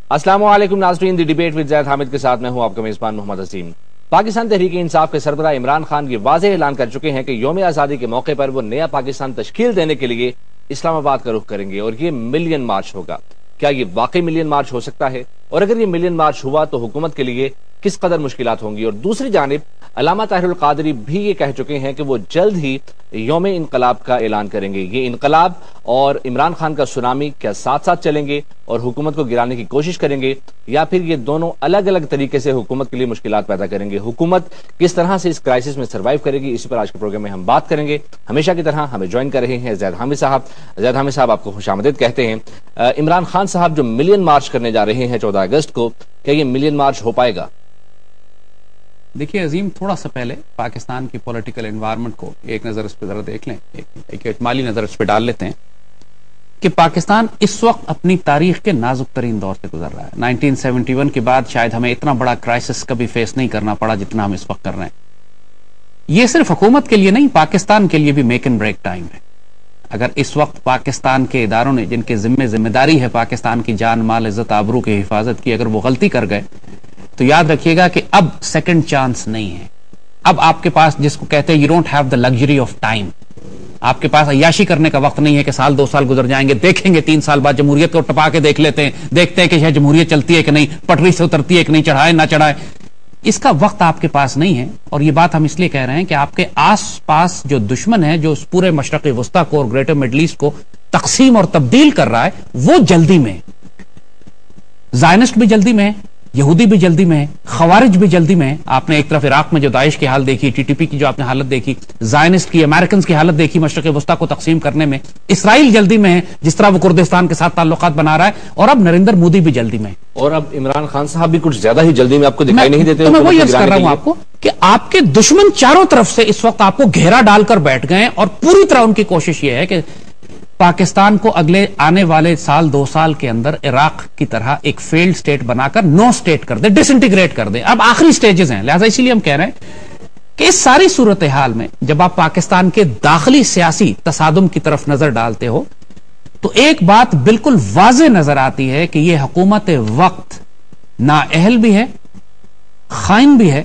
السلام علیکم ناظرین، دی ڈیبیٹ وذ زید حامد کے ساتھ میں ہوں آپ کا میزبان محمد عظیم۔ پاکستان تحریک انصاف کے سربراہ عمران خان یہ واضح اعلان کر چکے ہیں کہ یوم آزادی کے موقع پر وہ نیا پاکستان تشکیل دینے کے لیے اسلام آباد کا رخ کریں گے اور یہ ملین مارچ ہوگا۔ کیا یہ واقعی ملین مارچ ہو سکتا ہے؟ اور اگر یہ ملین مارچ ہوا تو حکومت کے لیے کس قدر مشکلات ہوں گی؟ اور دوسری جانب علامہ طاہر القادری بھی یہ کہہ چکے ہیں کہ وہ جلد ہی یوم انقلاب کا اعلان کریں گے۔ یہ انقلاب اور عمران خان کا سونامی کیا ساتھ ساتھ چلیں گے اور حکومت کو گرانے کی کوشش کریں گے، یا پھر یہ دونوں الگ الگ طریقے سے حکومت کے لیے مشکلات پیدا کریں گے؟ حکومت کس طرح سے اس کرائسس میں سروائیو کرے گی، اسی پر آج کے پروگرام میں ہم بات کریں گے۔ ہمیشہ کی طرح ہمیں جوائن کر رہے ہیں زید حامد صاحب۔ زید حامد صاحب، آپ کو خوش آمدید کہتے ہیں۔ عمران خان صاحب جو ملین مارچ کرنے جا رہے ہیں 14 اگست کو، کیا یہ ملین مارچ ہو پائے گا؟ دیکھیے عظیم، تھوڑا سا پہلے پاکستان کی پولیٹیکل انوائرمنٹ کو ایک نظر اس پہ ذرا دیکھ لیں، ایک اجمالی نظر اس پہ ڈال لیتے ہیں کہ پاکستان اس وقت اپنی تاریخ کے نازک ترین دور سے گزر رہا ہے۔ 1971 کے بعد شاید ہمیں اتنا بڑا کرائسس کبھی فیس نہیں کرنا پڑا جتنا ہم اس وقت کر رہے ہیں۔ یہ صرف حکومت کے لیے نہیں، پاکستان کے لیے بھی میک اینڈ بریک ٹائم ہے۔ اگر اس وقت پاکستان کے اداروں نے، جن کے ذمہ داری ہے پاکستان کی جان مال عزت آبرو کی حفاظت کی، اگر وہ غلطی کر گئے تو یاد رکھیے گا کہ اب سیکنڈ چانس نہیں ہے۔ اب آپ کے پاس، جس کو کہتے ہیں you don't have the luxury of time, آپ کے پاس عیاشی کرنے کا وقت نہیں ہے کہ سال 2 سال گزر جائیں گے، دیکھیں گے 3 سال بعد جمہوریت کو ٹپا کے دیکھ لیتے ہیں، دیکھتے ہیں کہ شاید جمہوریت چلتی ہے کہ نہیں، پٹری سے اترتی ہے کہ نہیں، چڑھائے نہ چڑھائے۔ اس کا وقت آپ کے پاس نہیں ہے، اور یہ بات ہم اس لیے کہہ رہے ہیں کہ آپ کے آس پاس جو دشمن ہے، جو اس پورے مشرق وسطیٰ کو اور گریٹر مڈل ایسٹ کو تقسیم اور تبدیل کر رہا ہے، وہ جلدی میں ہے۔ زائنسٹ بھی جلدی میں ہے، یہودی بھی جلدی میں ہے، خوارج بھی جلدی میں ہے۔ آپ نے ایک طرف عراق میں جو داعش کی حالت دیکھی، ٹی ٹی پی کی جو آپ نے حالت دیکھی، زائنسٹ کی، امریکنز کی حالت دیکھی مشرق وسطیٰ کو تقسیم کرنے میں، اسرائیل جلدی میں ہے جس طرح وہ کردستان کے ساتھ تعلقات بنا رہا ہے، اور اب نریندر مودی بھی جلدی میں ہے، اور اب عمران خان صاحب بھی کچھ زیادہ ہی جلدی میں آپ کو دکھائی نہیں دیتے۔ میں وہی عرض کر رہا ہوں آپ کو کہ آپ کے دشمن چاروں طرف سے اس وقت آپ کو گھیرا ڈال کر بیٹھ گئے ہیں، اور پوری طرح ان کی کوشش یہ ہے کہ پاکستان کو اگلے آنے والے سال 2 سال کے اندر عراق کی طرح ایک فیلڈ سٹیٹ بنا کر نو سٹیٹ کر دے، ڈس انٹیگریٹ کر دے۔ اب آخری سٹیجز ہیں، لہذا اسی لیے ہم کہہ رہے ہیں کہ اس ساری صورتحال میں جب آپ پاکستان کے داخلی سیاسی تصادم کی طرف نظر ڈالتے ہو تو ایک بات بالکل واضح نظر آتی ہے کہ یہ حکومت وقت نااہل بھی ہے، خائن بھی ہے،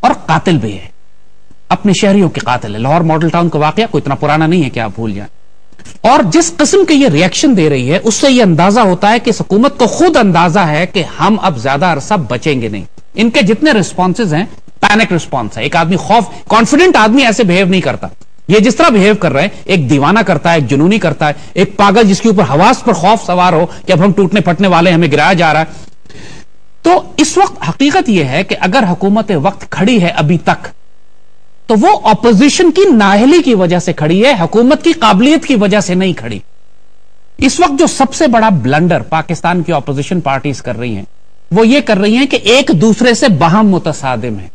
اور قاتل بھی ہے، اپنے شہریوں کے قاتل ہے۔ لاہور ماڈل ٹاؤن کا واقعہ کوئی اتنا پرانا نہیں ہے کہ آپ بھول جائیں، اور جس قسم کے یہ ریئیکشن دے رہی ہے اس سے یہ اندازہ ہوتا ہے کہ اس حکومت کو خود اندازہ ہے کہ ہم اب زیادہ عرصہ بچیں گے نہیں۔ ان کے جتنے ریسپانسز ہیں پینک ریسپانس ہے۔ ایک آدمی کانفیڈنٹ آدمی ایسے بہیو نہیں کرتا، یہ جس طرح بہیو کر رہے ہیں، ایک دیوانہ کرتا ہے، ایک جنونی کرتا ہے، ایک پاگل جس کے اوپر حواس پر خوف سوار ہو کہ اب ہم ٹوٹنے پھٹنے والے، ہمیں گرایا جا رہا ہے۔ تو اس وقت حقیقت یہ ہے کہ اگر حکومت وقت کھڑی ہے ابھی تک تو وہ اپوزیشن کی نااہلی کی وجہ سے کھڑی ہے، حکومت کی قابلیت کی وجہ سے نہیں کھڑی۔ اس وقت جو سب سے بڑا بلنڈر پاکستان کی اپوزیشن پارٹیز کر رہی ہیں وہ یہ کر رہی ہیں کہ ایک دوسرے سے باہم متصادم ہے۔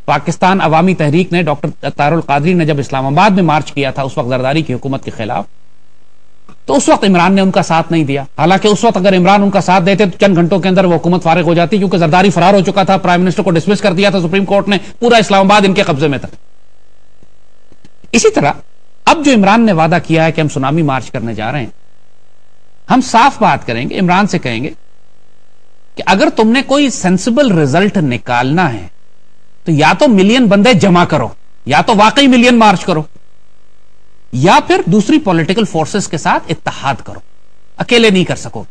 پاکستان عوامی تحریک نے، ڈاکٹر طاہر القادری نے جب اسلام آباد میں مارچ کیا تھا اس وقت زرداری کی حکومت کے خلاف، تو اس وقت عمران نے ان کا ساتھ نہیں دیا۔ حالانکہ اس وقت اگر عمران ان کا ساتھ دیتے تو چند گھنٹوں کے اندر وہ حکومت فارغ ہو جاتی، کیونکہ زرداری فرار ہو چکا تھا، پرائم منسٹر کو ڈسمس کر دیا تھا سپریم کورٹ نے، پورا اسلام آباد ان کے قبضے میں تھا۔ اسی طرح اب جو عمران نے وعدہ کیا ہے کہ ہم سونامی مارچ کرنے جا رہے ہیں، ہم صاف بات کریں گے، عمران سے کہیں گے کہ اگر تم نے کوئی سینسیبل ریزلٹ نکالنا ہے تو یا تو ملین بندے جمع کرو، یا تو واقعی ملین مارچ کرو، یا پھر دوسری پولیٹیکل فورسز کے ساتھ اتحاد کرو، اکیلے نہیں کر سکو۔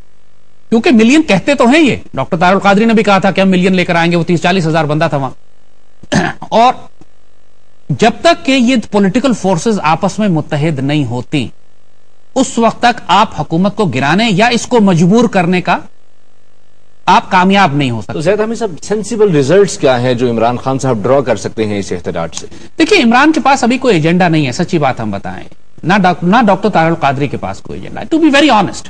کیونکہ ملین کہتے تو ہیں، یہ ڈاکٹر طاہر القادری نے بھی کہا تھا کہ ہم ملین لے کر آئیں گے، وہ 30-40 ہزار بندہ تھا وہاں۔ اور جب تک کہ یہ پولیٹیکل فورسز آپس میں متحد نہیں ہوتی اس وقت تک آپ حکومت کو گرانے یا اس کو مجبور کرنے کا آپ کامیاب نہیں ہو سکتے۔ تو زید حامد صاحب، سینسیبل ریزلٹس کیا ہیں جو عمران خان صاحب ڈرا کر سکتے ہیں اس احتجاج سے؟ دیکھیے، عمران کے پاس ابھی کوئی ایجنڈا نہیں ہے، سچی بات ہم بتائیں، نہ ڈاکٹر طاہر القادری کے پاس کوئی ایجنڈا ہے، ٹو بی ویری آنےسٹ۔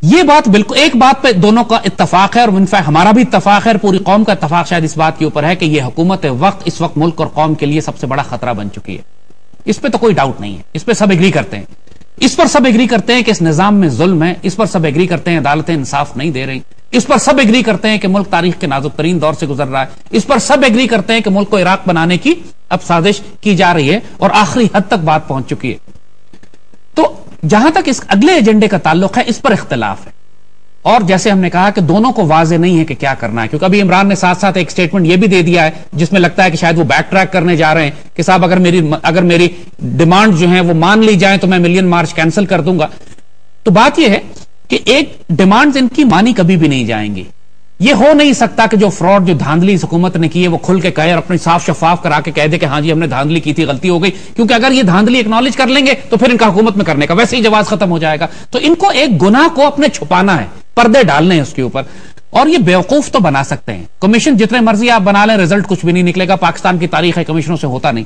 یہ بات بالکل ایک بات پہ دونوں کا اتفاق ہے، اور انفیکٹ ہمارا بھی اتفاق ہے، اور پوری قوم کا اتفاق شاید اس بات کے اوپر ہے کہ یہ حکومت وقت اس وقت ملک اور قوم کے لیے سب سے بڑا خطرہ بن چکی ہے۔ اس پہ تو کوئی ڈاؤٹ نہیں ہے، اس پہ سب ایگری کرتے ہیں، اس پر سب ایگری کرتے ہیں کہ اس نظام میں ظلم ہے، اس پر سب ایگری کرتے ہیں عدالتیں انصاف نہیں دے رہی، اس پر سب ایگری کرتے ہیں کہ ملک تاریخ کے نازک ترین دور سے گزر رہا ہے، اس پر سب ایگری کرتے ہیں کہ ملک کو عراق بنانے کی اب سازش کی جا رہی ہے اور آخری حد تک بات پہنچ چکی ہے۔ تو جہاں تک اس اگلے ایجنڈے کا تعلق ہے، اس پر اختلاف ہے۔ اور جیسے ہم نے کہا کہ دونوں کو واضح نہیں ہے کہ کیا کرنا ہے، کیونکہ ابھی عمران نے ساتھ ساتھ ایک سٹیٹمنٹ یہ بھی دے دیا ہے جس میں لگتا ہے کہ شاید وہ بیک ٹریک کرنے جا رہے ہیں کہ صاحب اگر میری ڈیمانڈ جو ہیں وہ مان لی جائیں تو میں ملین مارچ کینسل کر دوں گا. تو بات یہ ہے کہ ایک ڈیمانڈز ان کی مانی کبھی بھی نہیں جائیں گی. یہ ہو نہیں سکتا کہ جو فراڈ جو دھاندلی حکومت نے کی ہے وہ کھل کے کہے اور اپنی صاف شفاف کرا کے کہہ دے کہ ہاں جی ہم نے دھاندلی کی تھی، غلطی ہو گئی. کیونکہ اگر یہ دھاندلی اکنالج کر لیں گے تو پھر ان کا حکومت میں کرنے کا ویسے ہی جواز ختم ہو جائے گا. تو ان کو ایک گناہ کو اپنے چھپانا ہے، پردے ڈالنے ہیں اس کے اوپر. اور یہ بیوقوف تو بنا سکتے ہیں، کمیشن جتنے مرضی آپ بنا لیں رزلٹ کچھ بھی نہیں نکلے گا. پاکستان کی تاریخ ہے کمیشنوں سے ہوتا نہیں.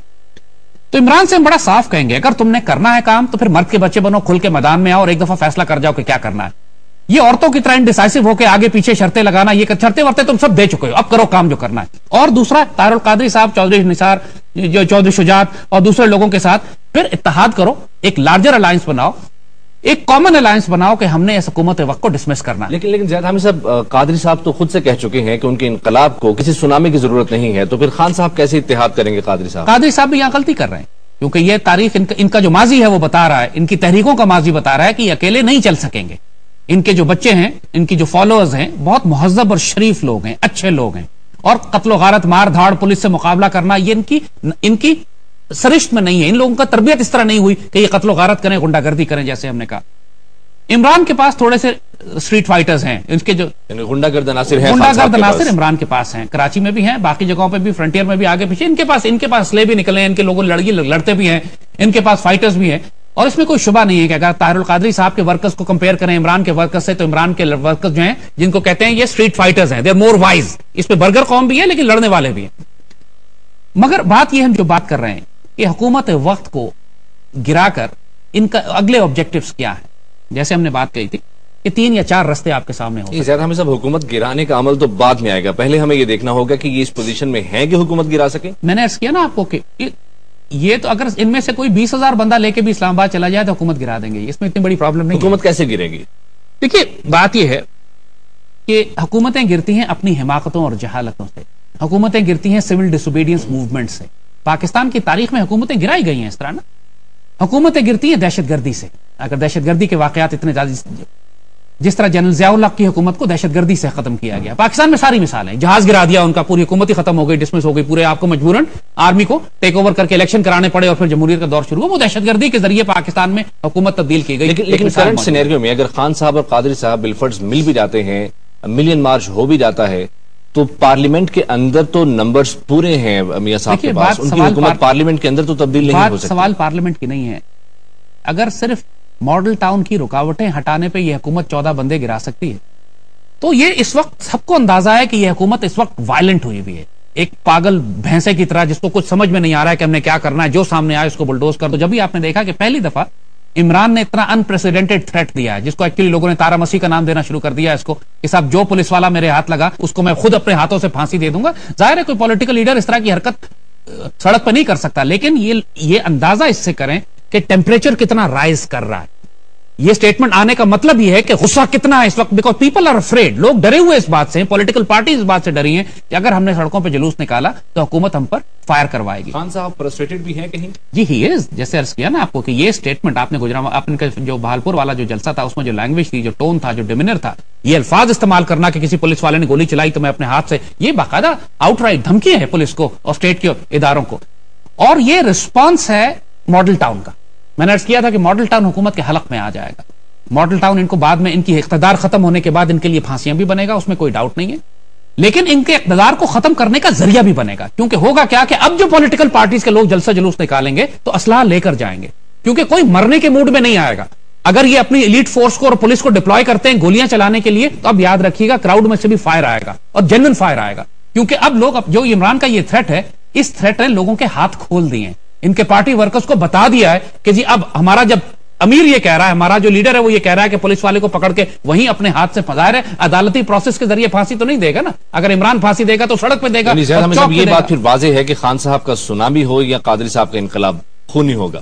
تو عمران سے ہم بڑا صاف کہیں گے اگر تم نے کرنا ہے کام تو پھر مرد کے بچے بنو، کھل کے میدان میں آؤ اور ایک دفعہ فیصلہ کر جاؤ کہ کیا کرنا ہے. یہ عورتوں کی طرح انڈیسائسو ہو کے آگے پیچھے شرطیں لگانا، یہ شرطیں ورتے تم سب دے چکے ہو، اب کرو کام جو کرنا ہے. اور دوسرا طاہر القادری صاحب، چودھری نثار، جو چودھری شجاعت اور دوسرے لوگوں کے ساتھ پھر اتحاد کرو، ایک لارجر الائنس بناؤ، ایک کامن الائنس بناؤ کہ ہم نے اس حکومت وقت کو ڈسمس کرنا ہے. لیکن زیاد حامد صاحب، قادری صاحب تو خود سے کہہ چکے ہیں کہ ان کے انقلاب کو کسی سونامی کی ضرورت نہیں ہے، تو پھر خان صاحب کیسے اتحاد کریں گے؟ قادری صاحب بھی یہاں غلطی کر رہے ہیں، کیونکہ یہ تاریخ ان کا جو ماضی ہے وہ بتا رہا ہے، ان کی تحریکوں کا ماضی بتا رہا ہے کہ یہ اکیلے نہیں چل سکیں گے. ان کے جو بچے ہیں، ان کی جو فالوورز ہیں، بہت مہذب اور شریف لوگ ہیں، اچھے لوگ ہیں، اور قتل و غارت، مار دھاڑ، پولیس سے مقابلہ کرنا یہ ان کی سرشت میں نہیں ہے. ان لوگوں کا تربیت اس طرح نہیں ہوئی کہ یہ قتل و غارت کریں، غنڈہ گردی کریں. جیسے ہم نے کہا عمران کے پاس تھوڑے سے اسٹریٹ فائٹرز ہیں، اس کے جو غنڈہ گرد عناصر ہیں، عمران کے پاس ہیں، کراچی میں بھی ہیں، باقی جگہوں پہ بھی، فرنٹیئر میں بھی، آگے پیچھے ان کے پاس اسلحے بھی نکلے ہیں، ان کے لوگوں لڑتے بھی ہیں، ان کے پاس فائٹرز بھی ہیں. اور اس میں کوئی شبہ نہیں ہے کہ اگر طاہر القادری صاحب کے ورکرز کو کمپیئر کریں عمران کے ورکرز سے، تو عمران کے ورکرز جو ہیں جن کو کہتے ہیں یہ اسٹریٹ فائٹرز ہیں، دے آر مور وائز. اس پہ برگر قوم بھی ہے لیکن لڑنے والے بھی ہیں. مگر بات یہ ہم جو بات کر رہے ہیں کہ حکومت وقت کو گرا کر ان کا اگلے آبجیکٹیوز کیا ہیں. جیسے ہم نے بات کہی تھی کہ 3 یا 4 رستے آپ کے سامنے ہوں. زیادہ ہمیں سب حکومت گرانے کا عمل تو بعد میں آئے گا، پہلے ہمیں یہ دیکھنا ہوگا کہ یہ اس پوزیشن میں ہے کہ حکومت گرا سکیں. میں نے عرض کیا نا آپ کو کہ یہ تو اگر ان میں سے کوئی 20,000 بندہ لے کے بھی اسلام آباد چلا جائے تو حکومت گرا دیں گے، اس میں اتنی بڑی پرابلم نہیں. حکومت کیسے گرے گی؟ دیکھیے بات یہ ہے کہ حکومتیں گرتی ہیں اپنی حماقتوں اور جہالتوں سے، حکومتیں گرتی ہیں سول ڈس اوبیڈینس موومنٹ سے. پاکستان کی تاریخ میں حکومتیں گرائی گئی ہیں اس طرح نا. حکومتیں گرتی ہیں دہشت گردی سے. اگر دہشت گردی کے واقعات اتنے زیادہ، جس طرح جنرل ضیاء الحق کی حکومت کو دہشت گردی سے ختم کیا گیا، پاکستان میں ساری مثالیں، جہاز گرا دیا ان کا، پوری حکومت ہی ختم ہو گئی، ڈسمس ہو گئی، پورے آپ کو مجبوراً آرمی کو ٹیک اوور کر کے الیکشن کرانے پڑے اور پھر جمہوریت کا دور شروع ہوا. وہ دہشت گردی کے ذریعے پاکستان میں حکومت تبدیل کی گئی. لیکن کرنٹ سینیریو میں اگر خان صاحب اور قادری صاحب بالفرض مل بھی جاتے ہیں، ملین مارچ ہو بھی جاتا ہے، تو پارلیمنٹ کے اندر تو نمبرز پورے ہیں میاں صاحب کے پاس، ان کی حکومت پارلیمنٹ کے اندر تو تبدیل نہیں ہو سکتی. سوال پارلیمنٹ کی نہیں ہے. اگر صرف ماڈل ٹاؤن کی رکاوٹیں ہٹانے پہ یہ حکومت 14 بندے گرا سکتی ہے، تو یہ اس وقت سب کو اندازہ ہے کہ یہ حکومت اس وقت وائلنٹ ہوئی ہوئی ہے، ایک پاگل بھینسے کی طرح جس کو کچھ سمجھ میں نہیں آ رہا ہے کہ ہم نے کیا کرنا ہے، جو سامنے آئے اس کو بلڈوز کر دو. جب بھی آپ نے دیکھا کہ پہلی دفعہ عمران نے اتنا انپریسیڈنٹڈ تھریٹ دیا ہے، جس کو ایکچولی لوگوں نے تارا مسیح کا نام دینا شروع کر دیا اس کو، کہ صاحب جو پولیس والا میرے ہاتھ لگا اس کو میں خود اپنے ہاتھوں سے پھانسی دے دوں گا. ظاہر ہے کوئی پولیٹیکل لیڈر اس طرح کی حرکت سڑک پہ نہیں کر سکتا، لیکن یہ اندازہ اس سے کریں کہ ٹیمپریچر کتنا رائز کر رہا ہے. یہ سٹیٹمنٹ آنے کا مطلب یہ ہے کہ غصہ کتنا ہے اس وقت، بیکاز پیپل آر افریڈ. لوگ ڈرے ہوئے اس بات سے، پولیٹیکل پارٹیز اس بات سے ڈری ہیں کہ اگر ہم نے سڑکوں پہ جلوس نکالا تو حکومت ہم پر فائر کروائے گی. خان صاحب فرسٹریٹڈ بھی ہیں کہیں؟ جی ہی از. جیسے عرض کیا نا آپ کو کہ یہ سٹیٹمنٹ آپ نے جو بہالپور والا جو جلسہ تھا اس میں جو لینگویج تھی، جو ٹون تھا، جو ڈیمینر تھا، یہ الفاظ استعمال کرنا کہ کسی پولیس والے نے گولی چلائی تو میں اپنے ہاتھ سے، یہ باقاعدہ آؤٹ رائٹ دھمکی ہے پولیس کو اور اسٹیٹ کے اداروں کو. اور یہ رسپانس ہے ماڈل ٹاؤن کا. میں نے عرض کیا تھا کہ ماڈل ٹاؤن حکومت کے حلق میں آ جائے گا. ماڈل ٹاؤن ان کو بعد میں، ان کی اقتدار ختم ہونے کے بعد ان کے لیے پھانسیاں بھی بنے گا، اس میں کوئی ڈاؤٹ نہیں ہے. لیکن ان کے اقتدار کو ختم کرنے کا ذریعہ بھی بنے گا، کیونکہ ہوگا کیا کہ اب جو پولیٹیکل پارٹیز کے لوگ جلسہ جلوس نکالیں گے تو اسلحہ لے کر جائیں گے، کیونکہ کوئی مرنے کے موڈ میں نہیں آئے گا. اگر یہ اپنی ایلیٹ فورس کو اور پولیس کو ڈپلوائے کرتے ہیں گولیاں چلانے کے لیے، تو اب یاد رکھیے گا کراؤڈ میں سے بھی فائر آئے گا اور جینوئن فائر آئے گا. کیونکہ اب لوگ، جو عمران کا یہ تھریٹ ہے، اس تھریٹ نے لوگوں کے ہاتھ کھول دیے ہیں. ان کے پارٹی ورکرز کو بتا دیا ہے کہ جی اب ہمارا، جب امیر یہ کہہ رہا ہے، ہمارا جو لیڈر ہے وہ یہ کہہ رہا ہے کہ پولیس والے کو پکڑ کے وہیں اپنے ہاتھ سے ظاہر ہے عدالتی پروسیس کے ذریعے پھانسی تو نہیں دے گا نا. اگر عمران پھانسی دے گا تو سڑک پہ دے گا. یہ بات پھر واضح ہے کہ خان صاحب کا سونامی ہو یا قادری صاحب کا انقلاب خونی ہوگا.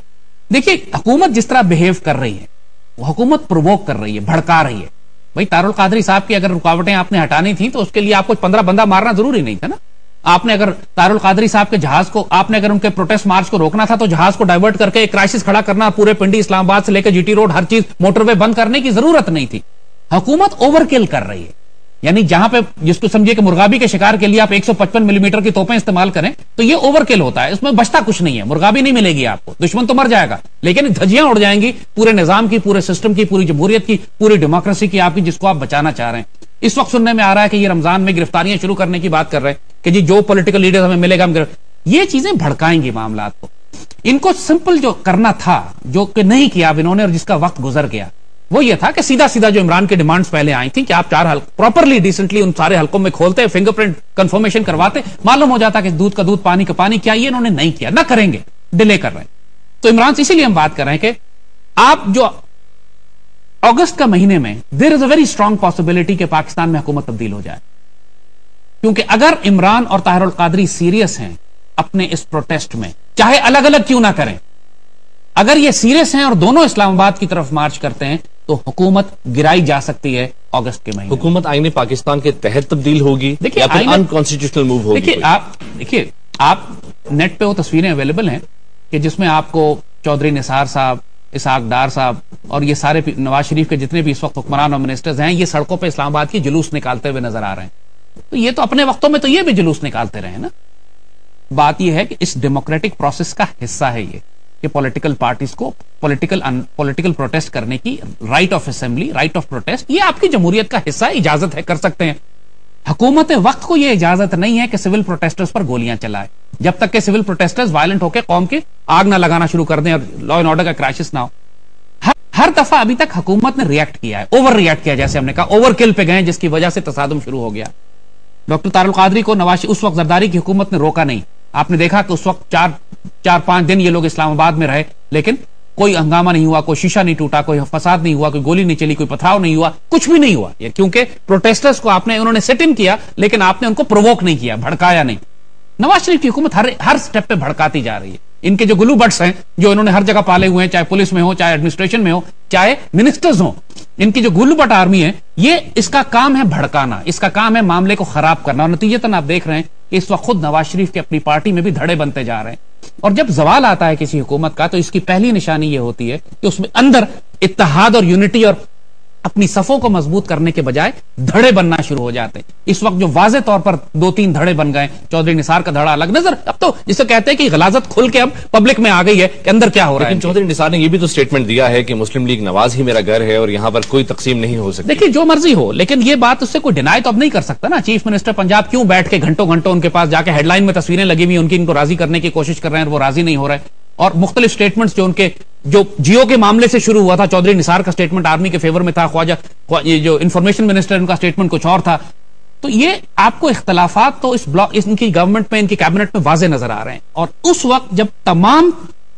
دیکھیے حکومت جس طرح بہیو کر رہی ہے، وہ حکومت پرووک کر رہی ہے، بھڑکا رہی ہے. بھائی طاہر القادری صاحب کی اگر رکاوٹیں آپ نے ہٹانی تھیں تو اس کے لیے آپ کو 15 بندہ مارنا ضروری نہیں تھا نا. آپ نے اگر طاہر القادری صاحب کے جہاز کو، آپ نے اگر ان کے پروٹیسٹ مارچ کو روکنا تھا تو جہاز کو ڈائیورٹ کر کے ایک کرائسس کھڑا کرنا، پورے پنڈی اسلام آباد سے لے کے جی ٹی روڈ ہر چیز موٹر وے بند کرنے کی ضرورت نہیں تھی. حکومت اوور کل کر رہی ہے. یعنی جہاں پہ جس کو سمجھے کہ مرغابی کے شکار کے لیے آپ 155 ملی میٹر کی توپیں استعمال کریں تو یہ اوور کل ہوتا ہے. اس میں بچتا کچھ نہیں ہے, مرغابی نہیں ملے گی آپ کو, دشمن تو مر جائے گا لیکن دھجیاں اڑ جائیں گی پورے نظام کی, پورے سسٹم کی, پوری جمہوریت کی, پوری ڈیموکریسی کی آپ کی, جس کو آپ بچانا چاہ رہے ہیں. اس وقت سننے میں آ رہا ہے کہ یہ رمضان میں گرفتاریاں شروع کرنے کی بات کر رہے ہیں کہ جی جو پولیٹیکل لیڈر ہمیں ملے گا ہم یہ چیزیں بھڑکائیں گی معاملات کو. ان کو سمپل جو کرنا تھا جو کہ نہیں کیا اب انہوں نے, اور جس کا وقت گزر گیا, وہ یہ تھا کہ سیدھا سیدھا جو عمران کی ڈیمانڈز پہلے آئی تھیں کہ آپ 4 حلقے پراپرلی ڈیسنٹلی ان سارے حلقوں میں کھولتے, فنگر پرنٹ کنفرمیشن کرواتے, معلوم ہو جاتا کہ دودھ کا دودھ پانی کا پانی. کیا یہ انہوں نے نہیں کیا, نہ کریں گے, ڈیلے کر رہے ہیں. تو عمران سے اسی لیے ہم بات کر رہے ہیں کہ آپ جو اگست کا مہینے میں دیر از اے ویری اسٹرانگ پاسبلٹی کہ پاکستان میں حکومت تبدیل ہو جائے, کیونکہ اگر عمران اور طاہر القادری سیریس ہیں اپنے اس پروٹیسٹ میں, چاہے الگ الگ کیوں نہ کریں, اگر یہ سیریس ہیں اور دونوں اسلام آباد کی طرف مارچ کرتے ہیں تو حکومت گرائی جا سکتی ہے اگست کے مہینے. حکومت آئین پاکستان کے تحت تبدیل ہوگی یا پھر انکانسٹیٹیوشنل موو ہوگی؟ دیکھیے آپ نیٹ پہ وہ تصویریں اویلیبل ہیں کہ جس میں آپ کو چودھری نثار صاحب, اسحاق ڈار صاحب اور یہ سارے نواز شریف کے جتنے بھی اس وقت حکمران اور منسٹرز ہیں, یہ سڑکوں پہ اسلام آباد کی جلوس نکالتے ہوئے نظر آ رہے ہیں. تو یہ تو اپنے وقتوں میں تو یہ بھی جلوس نکالتے رہے نا. بات یہ ہے کہ اس ڈیموکریٹک پروسیس کا حصہ ہے یہ کہ پولیٹیکل پارٹیز کو پولیٹیکل پروٹیسٹ کرنے کی right of assembly, right of protest, یہ آپ کی جمہوریت کا حصہ ہے, اجازت ہے, کر سکتے ہیں. حکومت وقت کو یہ اجازت نہیں ہے کہ سول پروٹیسٹرز پر گولیاں چلائے, جب تک کہ سول پروٹیسٹرز وائلنٹ ہو کے قوم کے آگ نہ لگانا شروع کر دیں اور لا اینڈ آرڈر کا کرائسس نہ ہو. ہر دفعہ ابھی تک حکومت نے ریئیکٹ کیا ہے, اوور ریئیکٹ کیا, جیسے ہم نے کہا اوور کل پہ گئے, جس کی وجہ سے تصادم شروع ہو گیا. ڈاکٹر طاہر القادری کو اس وقت زرداری کی حکومت نے روکا نہیں. آپ نے دیکھا کہ اس وقت 4-5 دن یہ لوگ اسلام آباد میں رہے, لیکن کوئی ہنگامہ نہیں ہوا, کوئی شیشہ نہیں ٹوٹا, کوئی فساد نہیں ہوا, کوئی گولی نہیں چلی, کوئی پتھراؤ نہیں ہوا, کچھ بھی نہیں ہوا. کیونکہ پروٹیسٹرز کو انہوں نے سیٹ ان کیا, لیکن آپ نے ان کو پرووک نہیں کیا, بھڑکایا نہیں. نواز شریف کی حکومت ہر سٹیپ پہ بھڑکاتی جا رہی ہے. ان کے جو گلو بٹس ہیں جو انہوں نے ہر جگہ پالے ہوئے ہیں, چاہے پولیس میں ہو, چاہے ایڈمنسٹریشن میں ہو, چاہے منسٹرز ہوں, ان کی جو گلو بٹ آرمی ہے, یہ اس کا کام ہے بھڑکانا, اس کا کام ہے معاملے کو خراب کرنا. اور نتیجتاً آپ دیکھ رہے ہیں کہ اس وقت خود نواز شریف کے اپنی پارٹی میں بھی دھڑے بنتے جا رہے ہیں. اور جب زوال آتا ہے کسی حکومت کا تو اس کی پہلی نشانی یہ ہوتی ہے کہ اس میں اندر اتحاد اور یونٹی اور اپنی صفوں کو مضبوط کرنے کے بجائے دھڑے بننا شروع ہو جاتے ہیں. اس وقت جو واضح طور پر 2-3 دھڑے بن گئے, چودھری نثار کا دھڑا الگ نظر, اب تو جسے کہتے ہیں کہ غلاظت کھل کے اب پبلک میں آ گئی ہے کہ اندر کیا ہو رہا ہے. لیکن چودھری نثار نے یہ بھی تو سٹیٹمنٹ دیا ہے کہ مسلم لیگ نواز ہی میرا گھر ہے اور یہاں پر کوئی تقسیم نہیں ہو سکتی. دیکھیے جو مرضی ہو, لیکن یہ بات اس سے کوئی ڈینائی تو اب نہیں کر سکتا نا. چیف منسٹر پنجاب کیوں بیٹھ کے گھنٹوں ان کے پاس جا کے ہیڈ لائن میں تصویریں لگی ہوئی ان کی, ان کو راضی کرنے کی کوشش کر رہے ہیں اور وہ راضی نہیں ہو رہے. اور مختلف سٹیٹمنٹس جو ان کے جو جیو کے معاملے سے شروع ہوا تھا, چودھری نثار کا سٹیٹمنٹ آرمی کے فیور میں تھا, خواجہ جو انفارمیشن منسٹر ان کا سٹیٹمنٹ کچھ اور تھا. تو یہ آپ کو اختلافات تو ان کی گورنمنٹ میں, ان کی کیبنٹ میں واضح نظر آ رہے ہیں. اور اس وقت جب تمام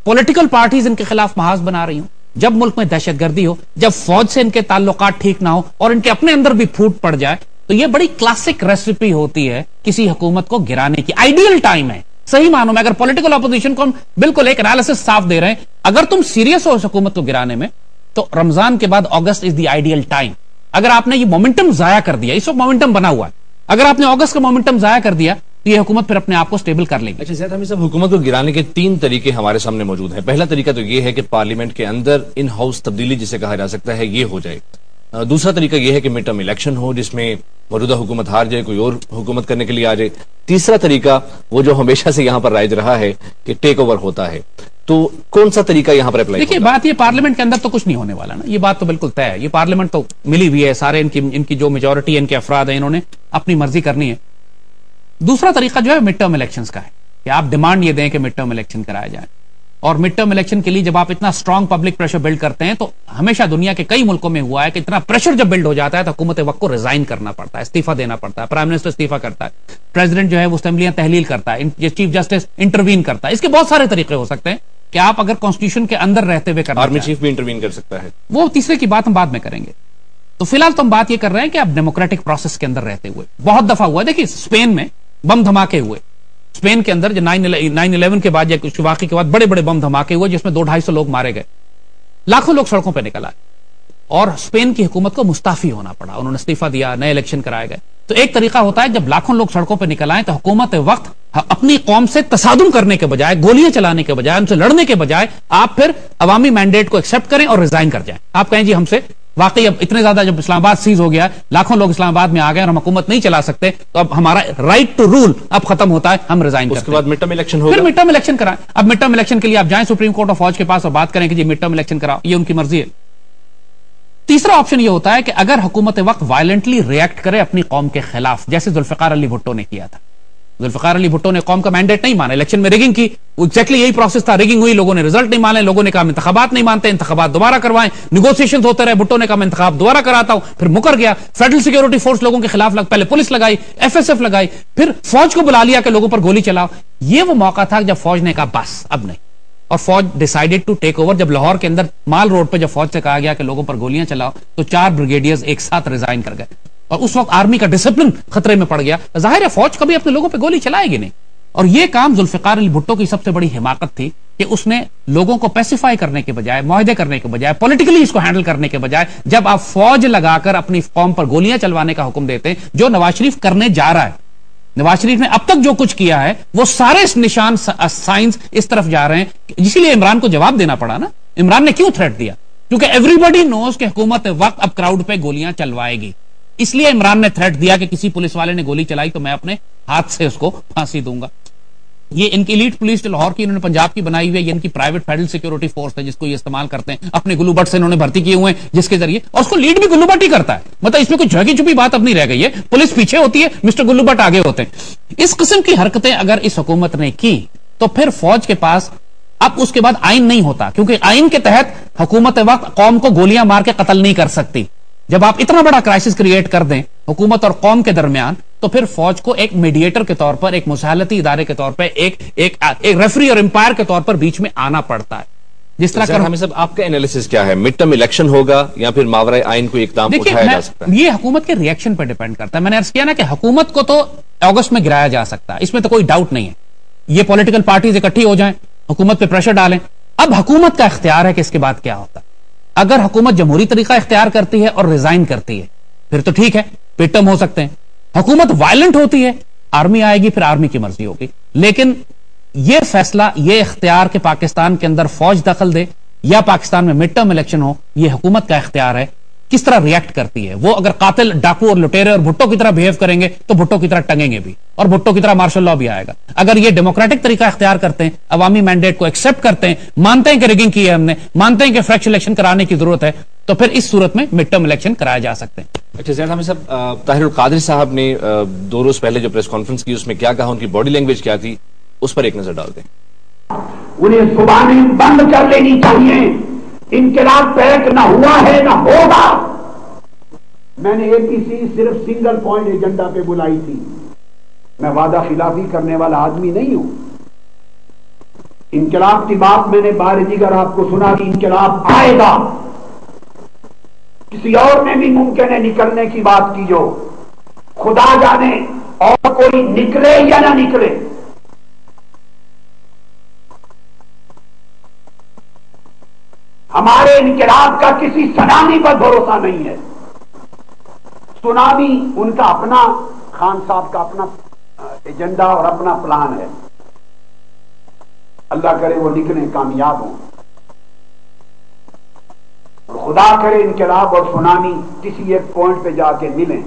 پولیٹیکل پارٹیز ان کے خلاف محاذ بنا رہی ہوں, جب ملک میں دہشت گردی ہو, جب فوج سے ان کے تعلقات ٹھیک نہ ہو اور ان کے اپنے اندر بھی پھوٹ پڑ جائے, تو یہ بڑی کلاسک ریسیپی ہوتی ہے کسی حکومت کو گرانے کی. آئیڈیل ٹائم ہے صحیح معنوں میں, اگر پولیٹیکل اپوزیشن کو ہم بالکل ایک انالیسس صاف دے رہے ہیں, اگر تم سیریس ہو اس حکومت کو گرانے میں تو رمضان کے بعد اگست از دی آئیڈیل ٹائم. اگر آپ نے یہ مومنٹم ضائع کر دیا, اس وقت مومنٹم بنا ہوا ہے, اگر آپ نے اگست کا مومنٹم ضائع کر دیا تو یہ حکومت پھر اپنے آپ کو سٹیبل کر لے گی. اچھا زید حمید صاحب, حکومت کو گرانے کے 3 طریقے ہمارے سامنے موجود ہیں. پہلا طریقہ تو یہ ہے کہ پارلیمنٹ کے اندر ان ہاؤس تبدیلی جسے کہا جا سکتا ہے یہ ہو جائے. دوسرا طریقہ یہ ہے کہ مڈ ٹرم الیکشن ہو جس میں موجودہ حکومت ہار جائے, کوئی اور حکومت کرنے کے لیے آ جائے. تیسرا طریقہ وہ جو ہمیشہ سے یہاں پر رائج رہا ہے کہ ٹیک اوور ہوتا ہے. تو کون سا طریقہ یہاں پر اپلائی؟ دیکھیے بات یہ پارلیمنٹ کے اندر تو کچھ نہیں ہونے والا نا, یہ بات تو بالکل طے ہے. یہ پارلیمنٹ تو ملی ہوئی ہے, سارے ان کی جو میجورٹی ان کے افراد ہیں, انہوں نے اپنی مرضی کرنی ہے. دوسرا طریقہ جو ہے مڈ ٹرم الیکشنز کا ہے کہ آپ ڈیمانڈ یہ دیں کہ مڈ ٹرم الیکشن کرائے جائیں. اور مڈ ٹرم الیکشن کے لیے جب آپ اتنا اسٹرانگ پبلک پریشر بلڈ کرتے ہیں, تو ہمیشہ دنیا کے کئی ملکوں میں ہوا ہے کہ اتنا پریشر جب بلڈ ہو جاتا ہے تو حکومت وقت کو ریزائن کرنا پڑتا ہے, استعفیٰ دینا پڑتا ہے, پرائم منسٹر استعفیٰ کرتا ہے, پریزیڈنٹ جو ہے وہ اسمبلیاں تحلیل کرتا ہے, چیف جسٹس انٹروین کرتا ہے. اس کے بہت سارے طریقے ہو سکتے ہیں کہ آپ اگر کانسٹیٹیوشن کے اندر رہتے ہوئے کرنا, آرمی چیف بھی انٹروین کر سکتا ہے, وہ تیسرے کی بات ہم بعد میں کریں گے. تو فی الحال تو ہم بات یہ کر رہے ہیں کہ آپ ڈیموکریٹک پروسیس کے اندر رہتے ہوئے. بہت دفعہ ہوا ہے, دیکھیے اسپین میں بم دھماکے ہوئے, اسپین کے اندر جو 9/11 کے بعد یا کچھ واقعے کے بعد بڑے بڑے بم دھماکے ہوئے جس میں 200-250 لوگ مارے گئے, لاکھوں لوگ سڑکوں پہ نکل آئے اور اسپین کی حکومت کو مستعفی ہونا پڑا, انہوں نے استعفیٰ دیا, نئے الیکشن کرائے گئے. تو ایک طریقہ ہوتا ہے جب لاکھوں لوگ سڑکوں پہ نکل آئیں تو حکومت وقت اپنی قوم سے تصادم کرنے کے بجائے, گولیاں چلانے کے بجائے, ان سے لڑنے کے بجائے آپ پھر عوامی مینڈیٹ کو ایکسپٹ کریں اور ریزائن کر جائیں. آپ کہیں جی ہم سے واقعی اب اتنے زیادہ جب اسلام آباد سیز ہو گیا، لاکھوں لوگ اسلام آباد میں آ گئے اور ہم حکومت نہیں چلا سکتے، تو اب ہمارا رائٹ ٹو رول اب ختم ہوتا ہے، ہم ریزائن کرتے ہیں۔ اس کے بعد مڈ ٹرم الیکشن ہوگا، پھر مڈ ٹرم الیکشن کرائیں۔ اب مڈ ٹرم الیکشن کے لیے آپ جائیں سپریم کورٹ آف فوج کے پاس اور بات کریں کہ جی مڈ ٹرم الیکشن کراؤ، یہ ان کی مرضی ہے۔ تیسرا آپشن یہ ہوتا ہے کہ اگر حکومت وقت وائلنٹلی ریئیکٹ کرے اپنی قوم کے خلاف، جیسے ذوالفقار علی بھٹو نے کیا تھا۔ ذوالفقار علی بھٹو نے قوم کا مینڈیٹ نہیں مانا، الیکشن میں ریگنگ کی، ایگزیکٹلی یہی پروسیس تھا، ریگنگ ہوئی، لوگوں نے رزلٹ نہیں مانے، لوگوں نے کہا انتخابات نہیں مانتے، انتخابات دوبارہ کروائیں، نیگوسیشنز ہوتے رہے، بھٹو نے کہا میں انتخاب دوبارہ کراتا ہوں، پھر مکر گیا، فیڈرل سیکیورٹی فورس لوگوں کے خلاف پہلے پولیس لگائی، ایف ایس ایف لگائی، پھر فوج کو بلا لیا کہ لوگوں پر گولی چلاؤ۔ یہ وہ موقع تھا جب فوج نے کہا بس اب نہیں، اور فوج ڈیسائیڈڈ ٹو ٹیک اوور۔ جب لاہور کے اندر مال روڈ پہ جب فوج سے کہا گیا کہ لوگوں پر گولیاں چلاؤ، تو 4 بریگیڈیئرز ایک ساتھ ریزائن کر گئے، اور اس وقت آرمی کا ڈسپلن خطرے میں پڑ گیا۔ ظاہر ہے فوج کبھی اپنے لوگوں پہ گولی چلائے گی نہیں، اور یہ کام ذوالفقار علی بھٹو کی سب سے بڑی حماقت تھی کہ اس نے لوگوں کو پیسیفائی کرنے کے بجائے، معاہدے کرنے کے بجائے، پولیٹیکلی اس کو ہینڈل کرنے کے بجائے، جب آپ فوج لگا کر اپنی قوم پر گولیاں چلوانے کا حکم دیتے ہیں، جو نواز شریف کرنے جا رہا ہے۔ نواز شریف نے اب تک جو کچھ کیا ہے وہ سارے نشان سائنس اس طرف جا رہے ہیں، اسی لیے عمران کو جواب دینا پڑا نا۔ عمران نے کیوں تھریٹ دیا؟ کیونکہ ایوری بڈی نوز کہ حکومت وقت اب کراؤڈ پہ گولیاں چلوائے گی، اس لیے عمران نے تھریٹ دیا کہ کسی پولیس والے نے گولی چلائی تو میں اپنے ہاتھ سے اس کو پھانسی دوں گا۔ یہ ان کی ایلیٹ پولیس جو لاہور کی انہوں نے پنجاب کی بنائی ہوئی ہے، یہ ان کی پرائیویٹ فیڈرل سیکیورٹی فورس ہے جس کو یہ استعمال کرتے ہیں، اپنے گلو بٹ سے انہوں نے بھرتی کیے ہوئے ہیں، جس کے ذریعے، اور اس کو لیڈ بھی گلو بٹ ہی کرتا ہے۔ مطلب اس میں کوئی جھگی چھپی بات اب نہیں رہ گئی ہے، پولیس پیچھے ہوتی ہے، مسٹر گلو بٹ آگے ہوتے ہیں۔ اس قسم کی حرکتیں اگر اس حکومت نے کی تو پھر فوج کے پاس اب اس کے بعد آئین نہیں ہوتا، کیونکہ آئین کے تحت حکومت وقت قوم کو گولیاں مار کے قتل نہیں کر سکتی۔ جب آپ اتنا بڑا کرائسس کریٹ کر دیں حکومت اور قوم کے درمیان، تو پھر فوج کو ایک میڈیٹر کے طور پر، ایک مسالتی ادارے کے طور پر، ایک ریفری اور امپائر کے طور پر بیچ میں آنا پڑتا ہے۔ جس طرح ہمیں سب، آپ کا انالیسس کیا ہے؟ مڈ ٹرم الیکشن ہوگا یا پھر ماورائے آئین کو اقدام اٹھایا جا سکتا ہے؟ یہ حکومت کے ریئیکشن پر ڈیپینڈ کرتا ہے۔ میں نے عرض کیا نا کہ حکومت کو تو اگست میں گرایا جا سکتا ہے، اس میں تو کوئی ڈاؤٹ نہیں ہے۔ یہ پولیٹیکل پارٹیز اکٹھی ہو جائیں، حکومت پہ پریشر ڈالیں۔ اب حکومت کا اختیار ہے کہ اس کے بعد کیا ہوتا ہے۔ اگر حکومت جمہوری طریقہ اختیار کرتی ہے اور ریزائن کرتی ہے پھر تو ٹھیک ہے، مڈ ٹرم ہو سکتے ہیں۔ حکومت وائلنٹ ہوتی ہے، آرمی آئے گی، پھر آرمی کی مرضی ہوگی۔ لیکن یہ فیصلہ، یہ اختیار کہ پاکستان کے اندر فوج دخل دے یا پاکستان میں مڈ ٹرم الیکشن ہو، یہ حکومت کا اختیار ہے۔ کس طرح ریئیکٹ کرتی ہے وہ؟ اگر قاتل، ڈاکو اور لٹیرے اور بھٹو کی طرح بہیو کریں گے تو بھٹو کی طرح ٹنگیں گے بھی، اور بھٹو کی طرح مارشل لا بھی آئے گا۔ اگر یہ ڈیموکریٹک طریقہ اختیار کرتے ہیں، عوامی مینڈیٹ کو ایکسپٹ کرتے ہیں، مانتے ہیں کہ ریگنگ کی ہے ہم نے، مانتے ہیں کہ فریش الیکشن کرانے کی ضرورت ہے، تو پھر اس صورت میں مڈ ٹرم الیکشن کرائے جا سکتے ہیں۔ اچھا زید حامد صاحب، طاہر القادری صاحب نے 2 روز پہلے جو پریس کانفرنس کی اس میں کیا کہا، ان کی باڈی لینگویج کیا تھی، اس پر ایک نظر ڈالتے ہیں۔ انہیں زبانیں بند کر لینی چاہیے، انقلاب پیک نہ ہوا ہے نہ ہوگا۔ میں نے APC صرف سنگل پوائنٹ ایجنڈا پہ بلائی تھی، میں وعدہ خلافی کرنے والا آدمی نہیں ہوں۔ انقلاب کی بات میں نے بار دیگر آپ کو سنا کہ انقلاب آئے گا، کسی اور نے بھی ممکن ہے نکلنے کی بات کی، جو خدا جانے اور کوئی نکلے یا نہ نکلے۔ ہمارے انقلاب کا کسی سنامی پر بھروسہ نہیں ہے۔ سنامی ان کا اپنا، خان صاحب کا اپنا ایجنڈا اور اپنا پلان ہے، اللہ کرے وہ نکلیں، کامیاب ہوں، اور خدا کرے انقلاب اور سنامی کسی ایک پوائنٹ پہ جا کے ملیں،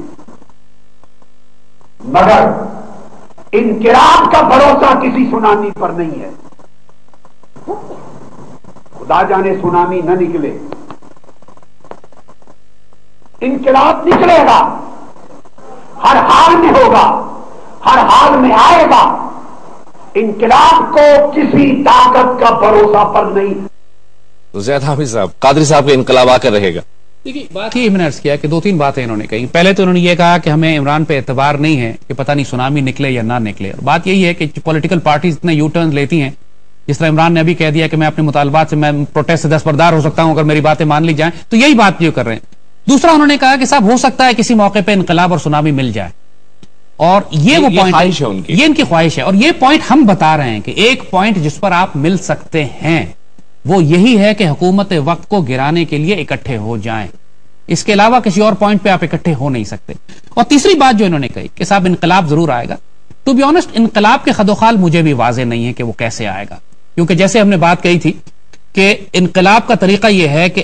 مگر انقلاب کا بھروسہ کسی سنامی پر نہیں ہے۔ خدا جانے سنامی نہ نکلے، انقلاب نکلے گا، ہر حال میں ہوگا، ہر حال میں آئے گا۔ انقلاب کو کسی طاقت کا بھروسہ پر نہیں۔ تو زید حامد صاحب، قادری صاحب کا انقلاب آ کر رہے گا؟ دیکھیے بات یہ میں نے عرض کیا کہ 2-3 باتیں انہوں نے کہی۔ پہلے تو انہوں نے یہ کہا کہ ہمیں عمران پہ اعتبار نہیں ہے کہ پتہ نہیں سونامی نکلے یا نہ نکلے، اور بات یہی ہے کہ پولیٹیکل پارٹیز اتنے یو ٹرن لیتی ہیں، جس طرح عمران نے ابھی کہہ دیا کہ میں اپنے مطالبات سے، میں پروٹیسٹ سے دستبردار ہو سکتا ہوں اگر میری باتیں مان لی جائیں، تو یہی بات جو کر رہے ہیں۔ دوسرا انہوں نے کہا کہ صاحب ہو سکتا ہے کسی موقع پہ انقلاب اور سونامی مل جائے، اور یہ وہ پوائنٹ ہے، یہ ان کی خواہش ہے، اور یہ پوائنٹ ہم بتا رہے ہیں کہ ایک پوائنٹ جس پر آپ مل سکتے ہیں وہ یہی ہے کہ حکومت وقت کو گرانے کے لیے اکٹھے ہو جائیں، اس کے علاوہ کسی اور پوائنٹ پہ آپ اکٹھے ہو نہیں سکتے۔ اور تیسری بات جو انہوں نے کہی کہ صاحب انقلاب ضرور آئے گا، ٹو بی آنسٹ انقلاب کے خد و خال مجھے بھی واضح نہیں ہے کہ وہ کیسے آئے گا، کیونکہ جیسے ہم نے بات کہی تھی کہ انقلاب کا طریقہ یہ ہے کہ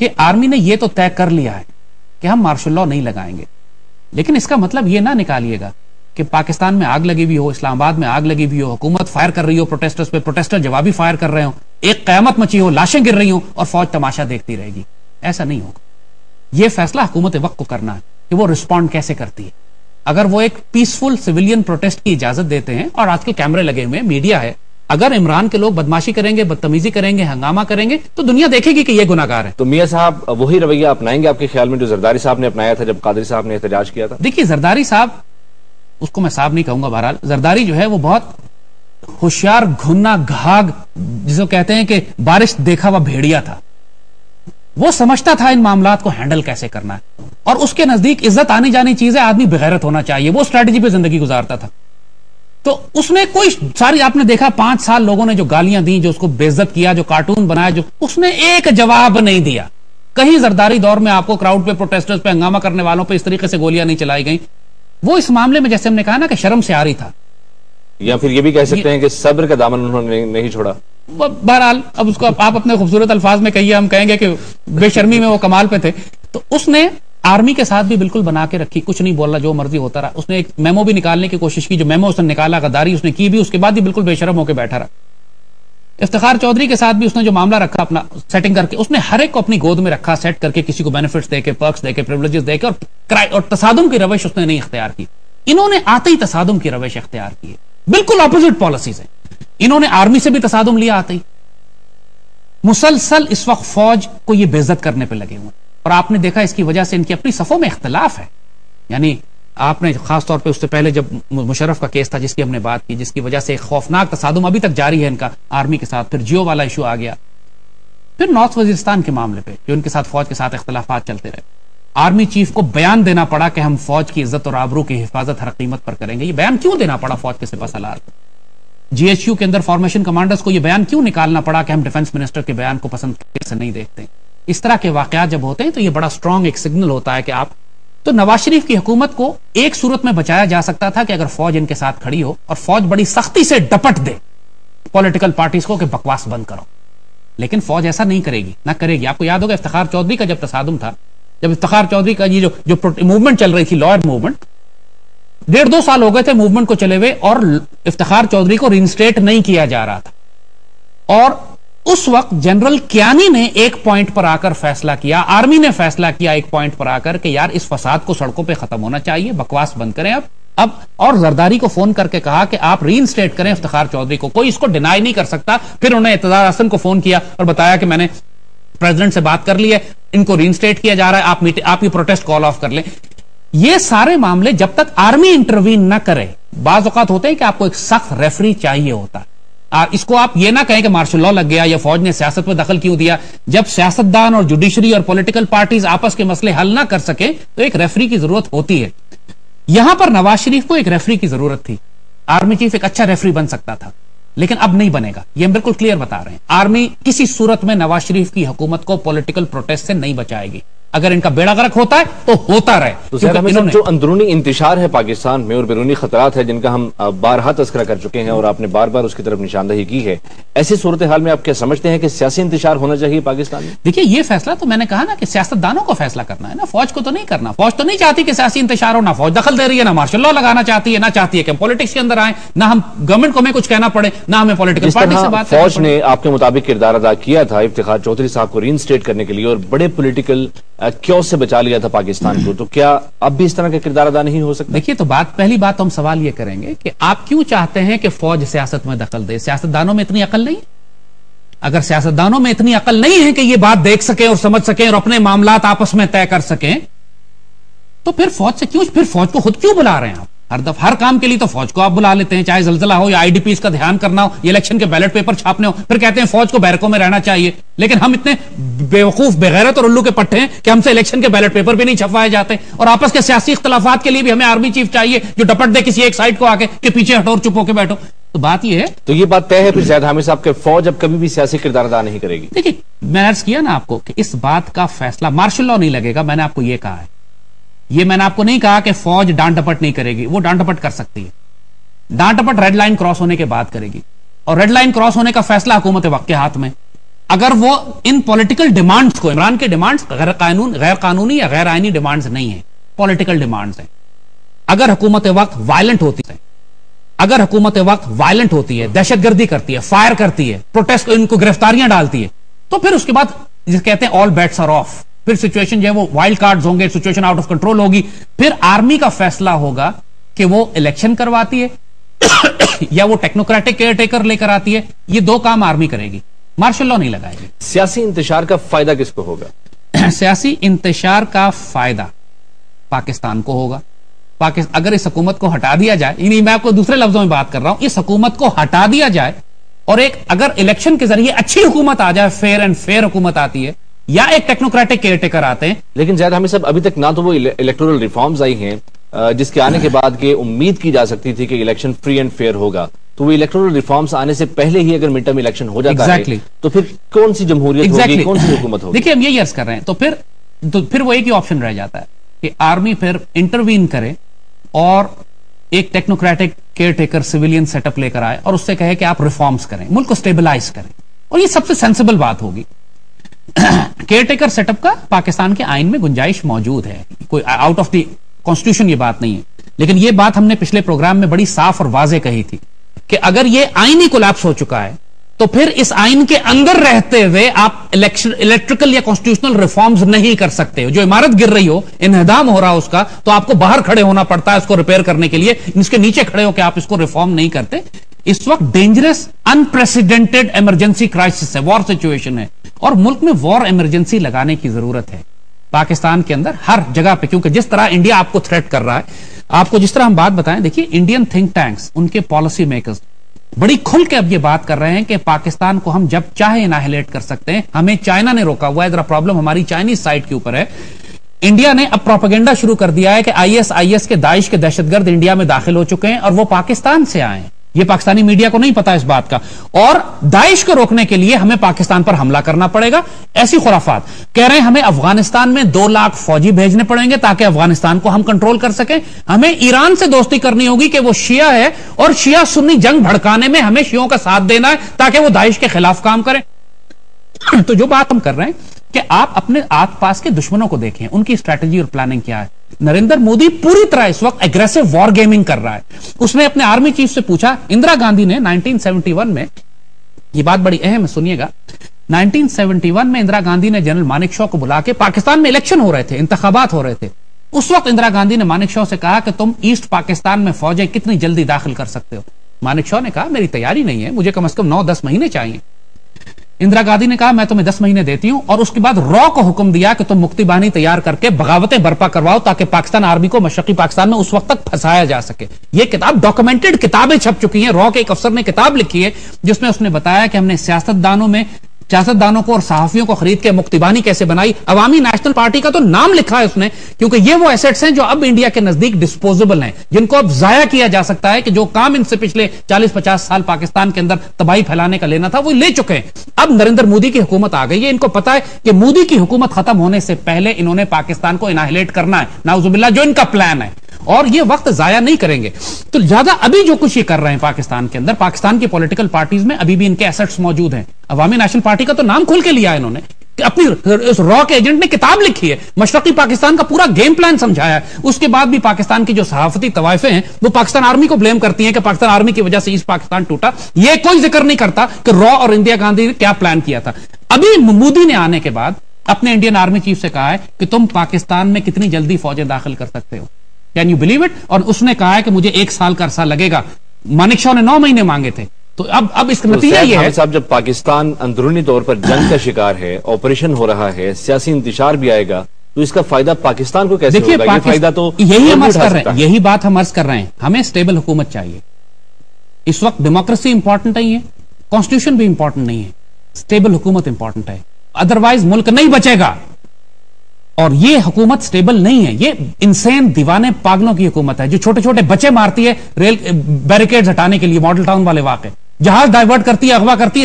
کہ آرمی نے یہ تو طے کر لیا ہے کہ ہم مارشل لاء نہیں لگائیں گے، لیکن اس کا مطلب یہ نہ نکالیے گا کہ پاکستان میں آگ لگی ہوئی ہو، اسلام آباد میں آگ لگی ہوئی ہو، حکومت فائر کر رہی ہو پروٹیسٹرز پہ، پروٹیسٹر جوابی فائر کر رہے ہوں، ایک قیامت مچی ہو، لاشیں گر رہی ہوں اور فوج تماشا دیکھتی رہے گی. ایسا نہیں ہوگا. یہ فیصلہ حکومت وقت کو کرنا ہے کہ وہ رسپونڈ کیسے کرتی ہے. اگر وہ ایک پیسفل سویلین پروٹیسٹ کی اجازت دیتے ہیں، اور آج کے کیمرے لگے ہوئے ہیں، میڈیا ہے، اگر عمران کے لوگ بدماشی کریں گے، بدتمیزی کریں گے، ہنگامہ کریں گے تو دنیا دیکھے گی کہ یہ گناہگار ہے. تو میاں صاحب وہی رویہ اپنائیں گے آپ کے خیال میں جو زرداری صاحب نے اپنایا تھا جب قادری صاحب نے احتجاج کیا تھا؟ دیکھیے زرداری صاحب، اس کو میں صاحب نہیں کہوں گا، بہرحال زرداری جو ہے وہ بہت ہوشیار، گھنا گھاگ، جس کو کہتے ہیں کہ بارش دیکھا ہوا بھیڑیا تھا. وہ سمجھتا تھا ان معاملات کو ہینڈل کیسے کرنا ہے، اور اس کے نزدیک عزت آنی جانی چیز ہے، آدمی بغیرت ہونا چاہیے. وہ اسٹریٹجی پہ زندگی گزارتا تھا. تو اس نے کوئی ساری، آپ نے دیکھا 5 سال لوگوں نے جو گالیاں دی، جو اس کو بے عزت کیا، جو کارٹون بنایا، جو اس نے ایک جواب نہیں دیا. کہیں زرداری دور میں آپ کو کراؤڈ پہ، پروٹیسٹرز پہ، ہنگامہ کرنے والوں پہ اس طریقے سے گولیاں نہیں چلائی گئیں. وہ اس معاملے میں جیسے ہم نے کہا نا کہ شرم سے آری تھا. یا پھر یہ بھی کہہ سکتے ہیں کہ صبر کا دامن انہوں نے نہیں چھوڑا. بہرحال اب اس کو آپ اپنے خوبصورت الفاظ میں کہیے، ہم کہیں گے کہ بے شرمی میں وہ کمال پہ تھے. تو اس نے آرمی کے ساتھ بھی بالکل بنا کے رکھی، کچھ نہیں بولا، جو مرضی ہوتا رہا. اس نے ایک میمو بھی نکالنے کی کوشش کی، جو میمو اس نے نکالا، غداری اس نے کی بھی، اس کے بعد بھی بالکل بے شرم ہو کے بیٹھا رہا. افتخار چودھری کے ساتھ بھی اس نے جو معاملہ رکھا اپنا سیٹنگ کر کے، اس نے ہر ایک کو اپنی گود میں رکھا، سیٹ کر کے، کسی کو بینیفٹس دے کے، پرکس دے کے، پریولیجز دے کے، اور تصادم کی روش اس نے نہیں اختیار کی. انہوں نے آتے ہی تصادم کی روش اختیار کی ہے. بالکل اپوزٹ پالیسیز ہیں. انہوں نے آرمی سے بھی تصادم لیا آتے ہی. مسلسل اس وقت فوج کو یہ بے عزت کرنے پہ لگے ہوئے، اور آپ نے دیکھا اس کی وجہ سے ان کی اپنی صفوں میں اختلاف ہے. یعنی آپ نے خاص طور پہ اس سے پہلے جب مشرف کا کیس تھا جس کی ہم نے بات کی، جس کی وجہ سے ایک خوفناک تصادم ابھی تک جاری ہے ان کا آرمی کے ساتھ، پھر جیو والا ایشو آ گیا، پھر نارتھ وزیرستان کے معاملے پہ جو ان کے ساتھ فوج کے ساتھ اختلافات چلتے رہے. آرمی چیف کو بیان دینا پڑا کہ ہم فوج کی عزت اور آبرو کی حفاظت ہر قیمت پر کریں گے. یہ بیان کیوں دینا پڑا فوج کے سپہ سالار کو؟ جی ایچ یو کے اندر فارمیشن کمانڈرز کو یہ بیان کیوں نکالنا پڑا کہ ہم ڈیفنس منسٹر کے بیان کو پسند سے نہیں دیکھتے؟ اس طرح کے واقعات جب ہوتے ہیں تو یہ بڑا سٹرونگ ایک سگنل ہوتا ہے کہ آپ تو نواز شریف کی حکومت کو ایک صورت میں بچایا جا سکتا تھا کہ اگر فوج ان کے ساتھ کھڑی ہو اور فوج بڑی سختی سے ڈپٹ دے پولیٹیکل پارٹیز کو کہ بکواس بند کرو. لیکن فوج ایسا نہیں کرے گی، نہ کرے گی. آپ کو یاد ہوگا افتخار چودھری کا جب تصادم تھا، جب افتخار چودھری کا یہ جو موومنٹ چل رہی تھی، لائر موومنٹ، 1.5-2 سال ہو گئے تھے موومنٹ کو چلے ہوئے، اور افتخار چودھری کو رینسٹیٹ نہیں کیا جا رہا تھا. اور اس وقت جنرل کیانی نے ایک پوائنٹ پر آ کر فیصلہ کیا، آرمی نے فیصلہ کیا ایک پوائنٹ پر آ کر کہ یار اس فساد کو سڑکوں پہ ختم ہونا چاہیے، بکواس بند کریں اب اور زرداری کو فون کر کے کہا کہ آپ ری انسٹیٹ کریں افتخار چودھری کو. کوئی اس کو ڈینائی نہیں کر سکتا. پھر انہوں نے اعتزاز احسن کو فون کیا اور بتایا کہ میں نے پریزیڈنٹ سے بات کر لی ہے، ان کو ری انسٹیٹ کیا جا رہا ہے، آپ یہ پروٹیسٹ کال آف کر لیں. یہ سارے معاملے جب تک آرمی انٹروین نہ کرے، بعض اوقات ہوتے ہیں کہ آپ کو ایک سخت ریفری چاہیے ہوتا ہے. اس کو آپ یہ نہ کہیں کہ مارشل لا لگ گیا یا فوج نے سیاست میں دخل کیوں دیا. جب سیاستدان اور جوڈیشری اور پولیٹیکل پارٹیز آپس کے مسئلے حل نہ کر سکیں تو ایک ریفری کی ضرورت ہوتی ہے. یہاں پر نواز شریف کو ایک ریفری کی ضرورت تھی. آرمی چیف ایک اچھا ریفری بن سکتا تھا، لیکن اب نہیں بنے گا. یہ ہم بالکل کلیئر بتا رہے ہیں. آرمی کسی صورت میں نواز شریف کی حکومت کو پولیٹیکل پروٹیسٹ سے نہیں بچائے گی. اگر ان کا بیڑا غرق ہوتا ہے تو ہوتا رہے. جو اندرونی انتشار ہے پاکستان میں اور بیرونی خطرات ہے جن کا ہم بارہا تذکرہ کر چکے ہیں اور آپ نے بار بار اس کی طرف نشاندہی کی ہے، ایسی صورتحال میں آپ کیا سمجھتے ہیں کہ سیاسی انتشار ہونا چاہیے پاکستان میں؟ دیکھیے یہ فیصلہ تو میں نے کہا نا کہ سیاستدانوں کو فیصلہ کرنا ہے نا، فوج کو تو نہیں کرنا. فوج تو نہیں چاہتی کہ سیاسی انتشار ہو، نہ فوج دخل دے رہی ہے، نہ مارشل لا لگانا چاہتی ہے، نہ چاہتی ہے کہ ہم پالیٹکس کے اندر آئیں، نہ ہم گورنمنٹ کو ہمیں کچھ کہنا پڑے، نہ ہمیں پولیٹیکل پارٹی سے بات کرنا پڑے. فوج نے آپ کے مطابق کردار ادا کیا تھا افتخار چودھری صاحب کو ری انسٹیٹ کرنے کے لیے اور بڑے پولیٹیکل کیوس سے بچا لیا تھا پاکستان کو، تو کیا اب بھی اس طرح کا کردار ادا نہیں ہو سکتا؟ دیکھیے تو پہلی بات تو ہم سوال یہ کریں گے کہ آپ کیوں چاہتے ہیں کہ فوج سیاست میں دخل دے؟ سیاستدانوں میں اتنی عقل نہیں؟ اگر سیاستدانوں میں اتنی عقل نہیں ہے کہ یہ بات دیکھ سکیں اور سمجھ سکیں اور اپنے معاملات آپس میں طے کر سکیں تو پھر فوج کو خود کیوں بلا رہے ہیں آپ؟ ہر کام کے لیے تو فوج کو آپ بلا لیتے ہیں، چاہے زلزلہ ہو یا آئی ڈی پیز کا دھیان کرنا ہو یا الیکشن کے بیلٹ پیپر چھاپنے ہو، پھر کہتے ہیں فوج کو بیرکوں میں رہنا چاہیے. لیکن ہم اتنے بیوقوف بغیرت اور الو کے پٹھے ہیں کہ ہم سے الیکشن کے بیلٹ پیپر بھی نہیں چھپوائے جاتے، اور آپس کے سیاسی اختلافات کے لیے بھی ہمیں آرمی چیف چاہیے جو ڈپٹ دے کسی ایک سائڈ کو آ کے کہ پیچھے ہٹو اور چپ ہو کے بیٹھو. تو بات یہ ہے، تو یہ بات طے ہے پھر زید حامد صاحب کہ فوج اب کبھی بھی سیاسی کردار ادا نہیں کرے گی. دیکھیے میں عرض کیا نا آپ کو کہ اس بات کا فیصلہ مارشل لا نہیں لگے گا. میں نے آپ کو یہ کہا ہے، یہ میں نے آپ کو نہیں کہا کہ فوج ڈانٹ ڈپٹ نہیں کرے گی. وہ ڈانٹ ڈپٹ کر سکتی ہے، ڈانٹ ڈپٹ ریڈ لائن کراس ہونے کے بعد کرے گی، اور ریڈ لائن کراس ہونے کا فیصلہ حکومت وقت کے ہاتھ میں. اگر وہ ان پولیٹیکل ڈیمانڈز کو، عمران کے ڈیمانڈز غیر قانونی یا غیر آئینی ڈیمانڈز نہیں ہیں، پولیٹیکل ڈیمانڈز ہیں. اگر حکومت وقت وائلنٹ ہوتی ہے، اگر حکومت وقت وائلنٹ ہوتی ہے، دہشت گردی کرتی ہے، فائر کرتی ہے، پروٹیسٹ ان کو گرفتاریاں ڈالتی ہے، تو پھر اس کے بعد جس کہتے ہیں آل بیٹس آر آف، پھر سچویشن جو ہے وہ وائلڈ کارڈز ہوں گے، سچویشن آؤٹ آف کنٹرول ہوگی. پھر آرمی کا فیصلہ ہوگا کہ وہ الیکشن کرواتی ہے یا وہ ٹیکنوکریٹک کیئر ٹیکر لے کر آتی ہے. یہ دو کام آرمی کرے گی، مارشل لا نہیں لگائے گی. سیاسی انتشار کا فائدہ کس کو ہوگا؟ سیاسی انتشار کا فائدہ پاکستان کو ہوگا. اگر اس حکومت کو ہٹا دیا جائے، یعنی میں آپ کو دوسرے لفظوں میں بات کر رہا ہوں، اس حکومت کو ہٹا دیا جائے اور ایک اگر الیکشن کے ذریعے اچھی حکومت آ جائے، فیئر اینڈ فیئر حکومت آتی ہے، یا ایک ٹیکنوکریٹک کیئر ٹیکر آتے ہیں. لیکن زیادہ ہمیں سب ابھی تک نہ تو وہ الیکٹورل ریفارمز آئی ہیں جس کے آنے کے بعد کہ امید کی جا سکتی تھی کہ الیکشن فری اینڈ فیئر ہوگا، تو وہ الیکٹورل ریفارمز آنے سے پہلے ہی اگر مڈ ٹرم الیکشن ہو جاتا ہے تو پھر کون سی جمہوریت ہوگی، کون سی حکومت ہوگی؟ دیکھیے ہم یہی عرض کر رہے ہیں. تو پھر وہ ایک ہی آپشن رہ جاتا ہے کہ آرمی پھر انٹروین کرے اور ایک technocratic caretaker civilian setup لے کر آئے اور اس سے کہے کہ آپ ریفارمز کریں، ملک کو سٹیبلائز کریں. اور یہ سب سے سینسیبل بات ہوگی. کیئر ٹیکر سیٹ اپ کا پاکستان کے آئین میں گنجائش موجود ہے، کوئی آؤٹ آف دی کانسٹیٹیوشن یہ بات نہیں ہے. لیکن یہ بات ہم نے پچھلے پروگرام میں بڑی صاف اور واضح کہی تھی کہ اگر یہ آئین ہی کولیپس ہو چکا ہے تو پھر اس آئین کے اندر رہتے ہوئے آپ الیکٹریکل یا کانسٹیٹیوشنل ریفارمز نہیں کر سکتے. جو عمارت گر رہی ہو، انہدام ہو رہا اس کا، تو آپ کو باہر کھڑے ہونا پڑتا ہے اس کو ریپیئر کرنے کے لیے. اس کے نیچے کھڑے ہو کہ آپ اس کو ریفارم نہیں کرتے. اس وقت ڈینجرس انپریسیڈنٹڈ ایمرجنسی کرائسس ہے، وار سچویشن ہے، اور ملک میں وار ایمرجنسی لگانے کی ضرورت ہے پاکستان کے اندر ہر جگہ پہ. کیونکہ جس طرح انڈیا آپ کو تھریٹ کر رہا ہے، آپ کو جس طرح ہم بات بتائیں، دیکھیے انڈین تھنک ٹینکس، ان کے پالیسی میکرز بڑی کھل کے اب یہ بات کر رہے ہیں کہ پاکستان کو ہم جب چاہے انہیلیٹ کر سکتے ہیں. ہمیں چائنا نے روکا ہوا ہے، ذرا پرابلم ہماری چائنیز سائٹ کے اوپر ہے. انڈیا نے اب پروپیگنڈا شروع کر دیا ہے کہ آئی ایس کے داعش کے دہشت گرد انڈیا میں داخل ہو چکے ہیں اور وہ پاکستان سے آئے ہیں. یہ پاکستانی میڈیا کو نہیں پتا اس بات کا، اور داعش کو روکنے کے لیے ہمیں پاکستان پر حملہ کرنا پڑے گا. ایسی خرافات کہہ رہے ہیں ہمیں افغانستان میں 2 لاکھ فوجی بھیجنے پڑیں گے تاکہ افغانستان کو ہم کنٹرول کر سکیں. ہمیں ایران سے دوستی کرنی ہوگی کہ وہ شیعہ ہے اور شیعہ سنی جنگ بھڑکانے میں ہمیں شیعوں کا ساتھ دینا ہے تاکہ وہ داعش کے خلاف کام کریں. تو جو بات ہم کر رہے ہیں کہ آپ اپنے آس پاس کے دشمنوں کو دیکھیں، ان کی اسٹریٹجی اور پلاننگ کیا ہے. نریندر مودی پوری طرح اس وقت اگریسو وار گیمنگ کر رہا ہے. اس نے اپنے آرمی چیف سے پوچھا، اندرا گاندھی نے 1971 میں، یہ بات بڑی اہم ہے سنیے گا، 1971 میں اندرا گاندھی نے جنرل مانک شا کو بلا کے، پاکستان میں الیکشن ہو رہے تھے، انتخابات ہو رہے تھے، اس وقت اندرا گاندھی نے مانک شا سے کہا کہ تم ایسٹ پاکستان میں فوجیں کتنی جلدی داخل کر سکتے ہو. مانک شا نے کہا میری تیاری نہیں ہے، مجھے کم از کم 9-10 مہینے چاہیے. اندرا گاندھی نے کہا میں تمہیں 10 مہینے دیتی ہوں، اور اس کے بعد را کو حکم دیا کہ تم مکتی بانی تیار کر کے بغاوتیں برپا کرواؤ تاکہ پاکستان آرمی کو مشرقی پاکستان میں اس وقت تک پھنسایا جا سکے. یہ کتاب ڈاکومنٹڈ کتابیں چھپ چکی ہیں. را کے ایک افسر نے کتاب لکھی ہے جس میں اس نے بتایا کہ ہم نے سیاستدانوں کو اور صحافیوں کو خرید کے مکتیبانی کیسے بنائی. عوامی نیشنل پارٹی کا تو نام لکھا ہے اس نے، کیونکہ یہ وہ ایسٹس ہیں جو اب انڈیا کے نزدیک ڈسپوزیبل ہیں، جن کو اب ضائع کیا جا سکتا ہے، کہ جو کام ان سے پچھلے 40-50 سال پاکستان کے اندر تباہی پھیلانے کا لینا تھا وہ لے چکے ہیں. اب نریندر مودی کی حکومت آ گئی ہے، ان کو پتا ہے کہ مودی کی حکومت ختم ہونے سے پہلے انہوں نے پاکستان کو انہیلیٹ کرنا ہے، نعوذ باللہ، جو ان کا پلان ہے، اور یہ وقت ضائع نہیں کریں گے. تو زیادہ ابھی جو کچھ یہ کر رہے ہیں پاکستان کے اندر، پاکستان کی پولیٹیکل پارٹیز میں ابھی بھی ان کے ایسٹس موجود ہیں. عوامی نیشنل پارٹی کا تو نام کھول کے لیا ہے انہوں نے، اپنی را کے ایجنٹ نے کتاب لکھی ہے، مشرقی پاکستان کا پورا گیم پلان سمجھایا ہے. اس کے بعد بھی پاکستان کی جو صحافتی طوائفیں ہیں وہ پاکستان آرمی کو بلیم کرتی ہیں کہ پاکستان آرمی کی وجہ سے ایسٹ پاکستان ٹوٹا. یہ کوئی ذکر نہیں کرتا کہ را اور اندرا گاندھی نے کیا پلان کیا تھا. ابھی مودی نے آنے کے بعد اپنے انڈین آرمی چیف سے کہا ہے کہ تم پاکستان میں کتنی جلدی فوجیں داخل کر سکتے ہو، کین یو بلیو اٹ؟ اور اس نے کہا ہے کہ مجھے 1 سال کا عرصہ لگے گا. مانک شا نے 9 مہینے مانگے تھے. تو اب اس کا نتیجہ یہ ہے صاحب، جب پاکستان اندرونی طور پر جنگ کا شکار ہے، آپریشن ہو رہا ہے، سیاسی انتشار بھی آئے گا، تو اس کا فائدہ پاکستان کو کیسے ہوگا؟ یہ فائدہ تو یہی ہم عرض کر رہے ہیں، یہی بات ہم عرض کر رہے ہیں. ہمیں سٹیبل حکومت چاہیے. اس وقت ڈیموکریسی امپورٹنٹ نہیں ہے، کانسٹیٹیوشن بھی امپورٹنٹ نہیں ہے، سٹیبل حکومت امپورٹنٹ ہے. ادروائز ملک نہیں بچے گا. اور یہ حکومت سٹیبل نہیں ہے، یہ انسین دیوانے پاگلوں کی حکومت ہے جو چھوٹے چھوٹے بچے مارتی ہے ریل بیریکیڈز ہٹانے کے لیے، ماڈل ٹاؤن والے واقع، جہاز ڈائیورٹ کرتی ہے، اغوا کرتی ہے.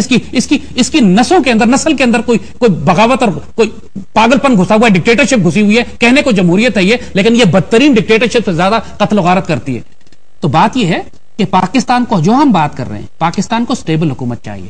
اس کی نسل کے اندر کوئی بغاوت اور کوئی پاگل پن گھسا ہوا ہے، ڈکٹیٹرشپ گھسی ہوئی ہے. کہنے کو جمہوریت ہے یہ، لیکن یہ بدترین ڈکٹیٹرشپ سے زیادہ قتل و غارت کرتی ہے. تو بات یہ ہے کہ پاکستان کو، جو ہم بات کر رہے ہیں، پاکستان کو سٹیبل حکومت چاہیے.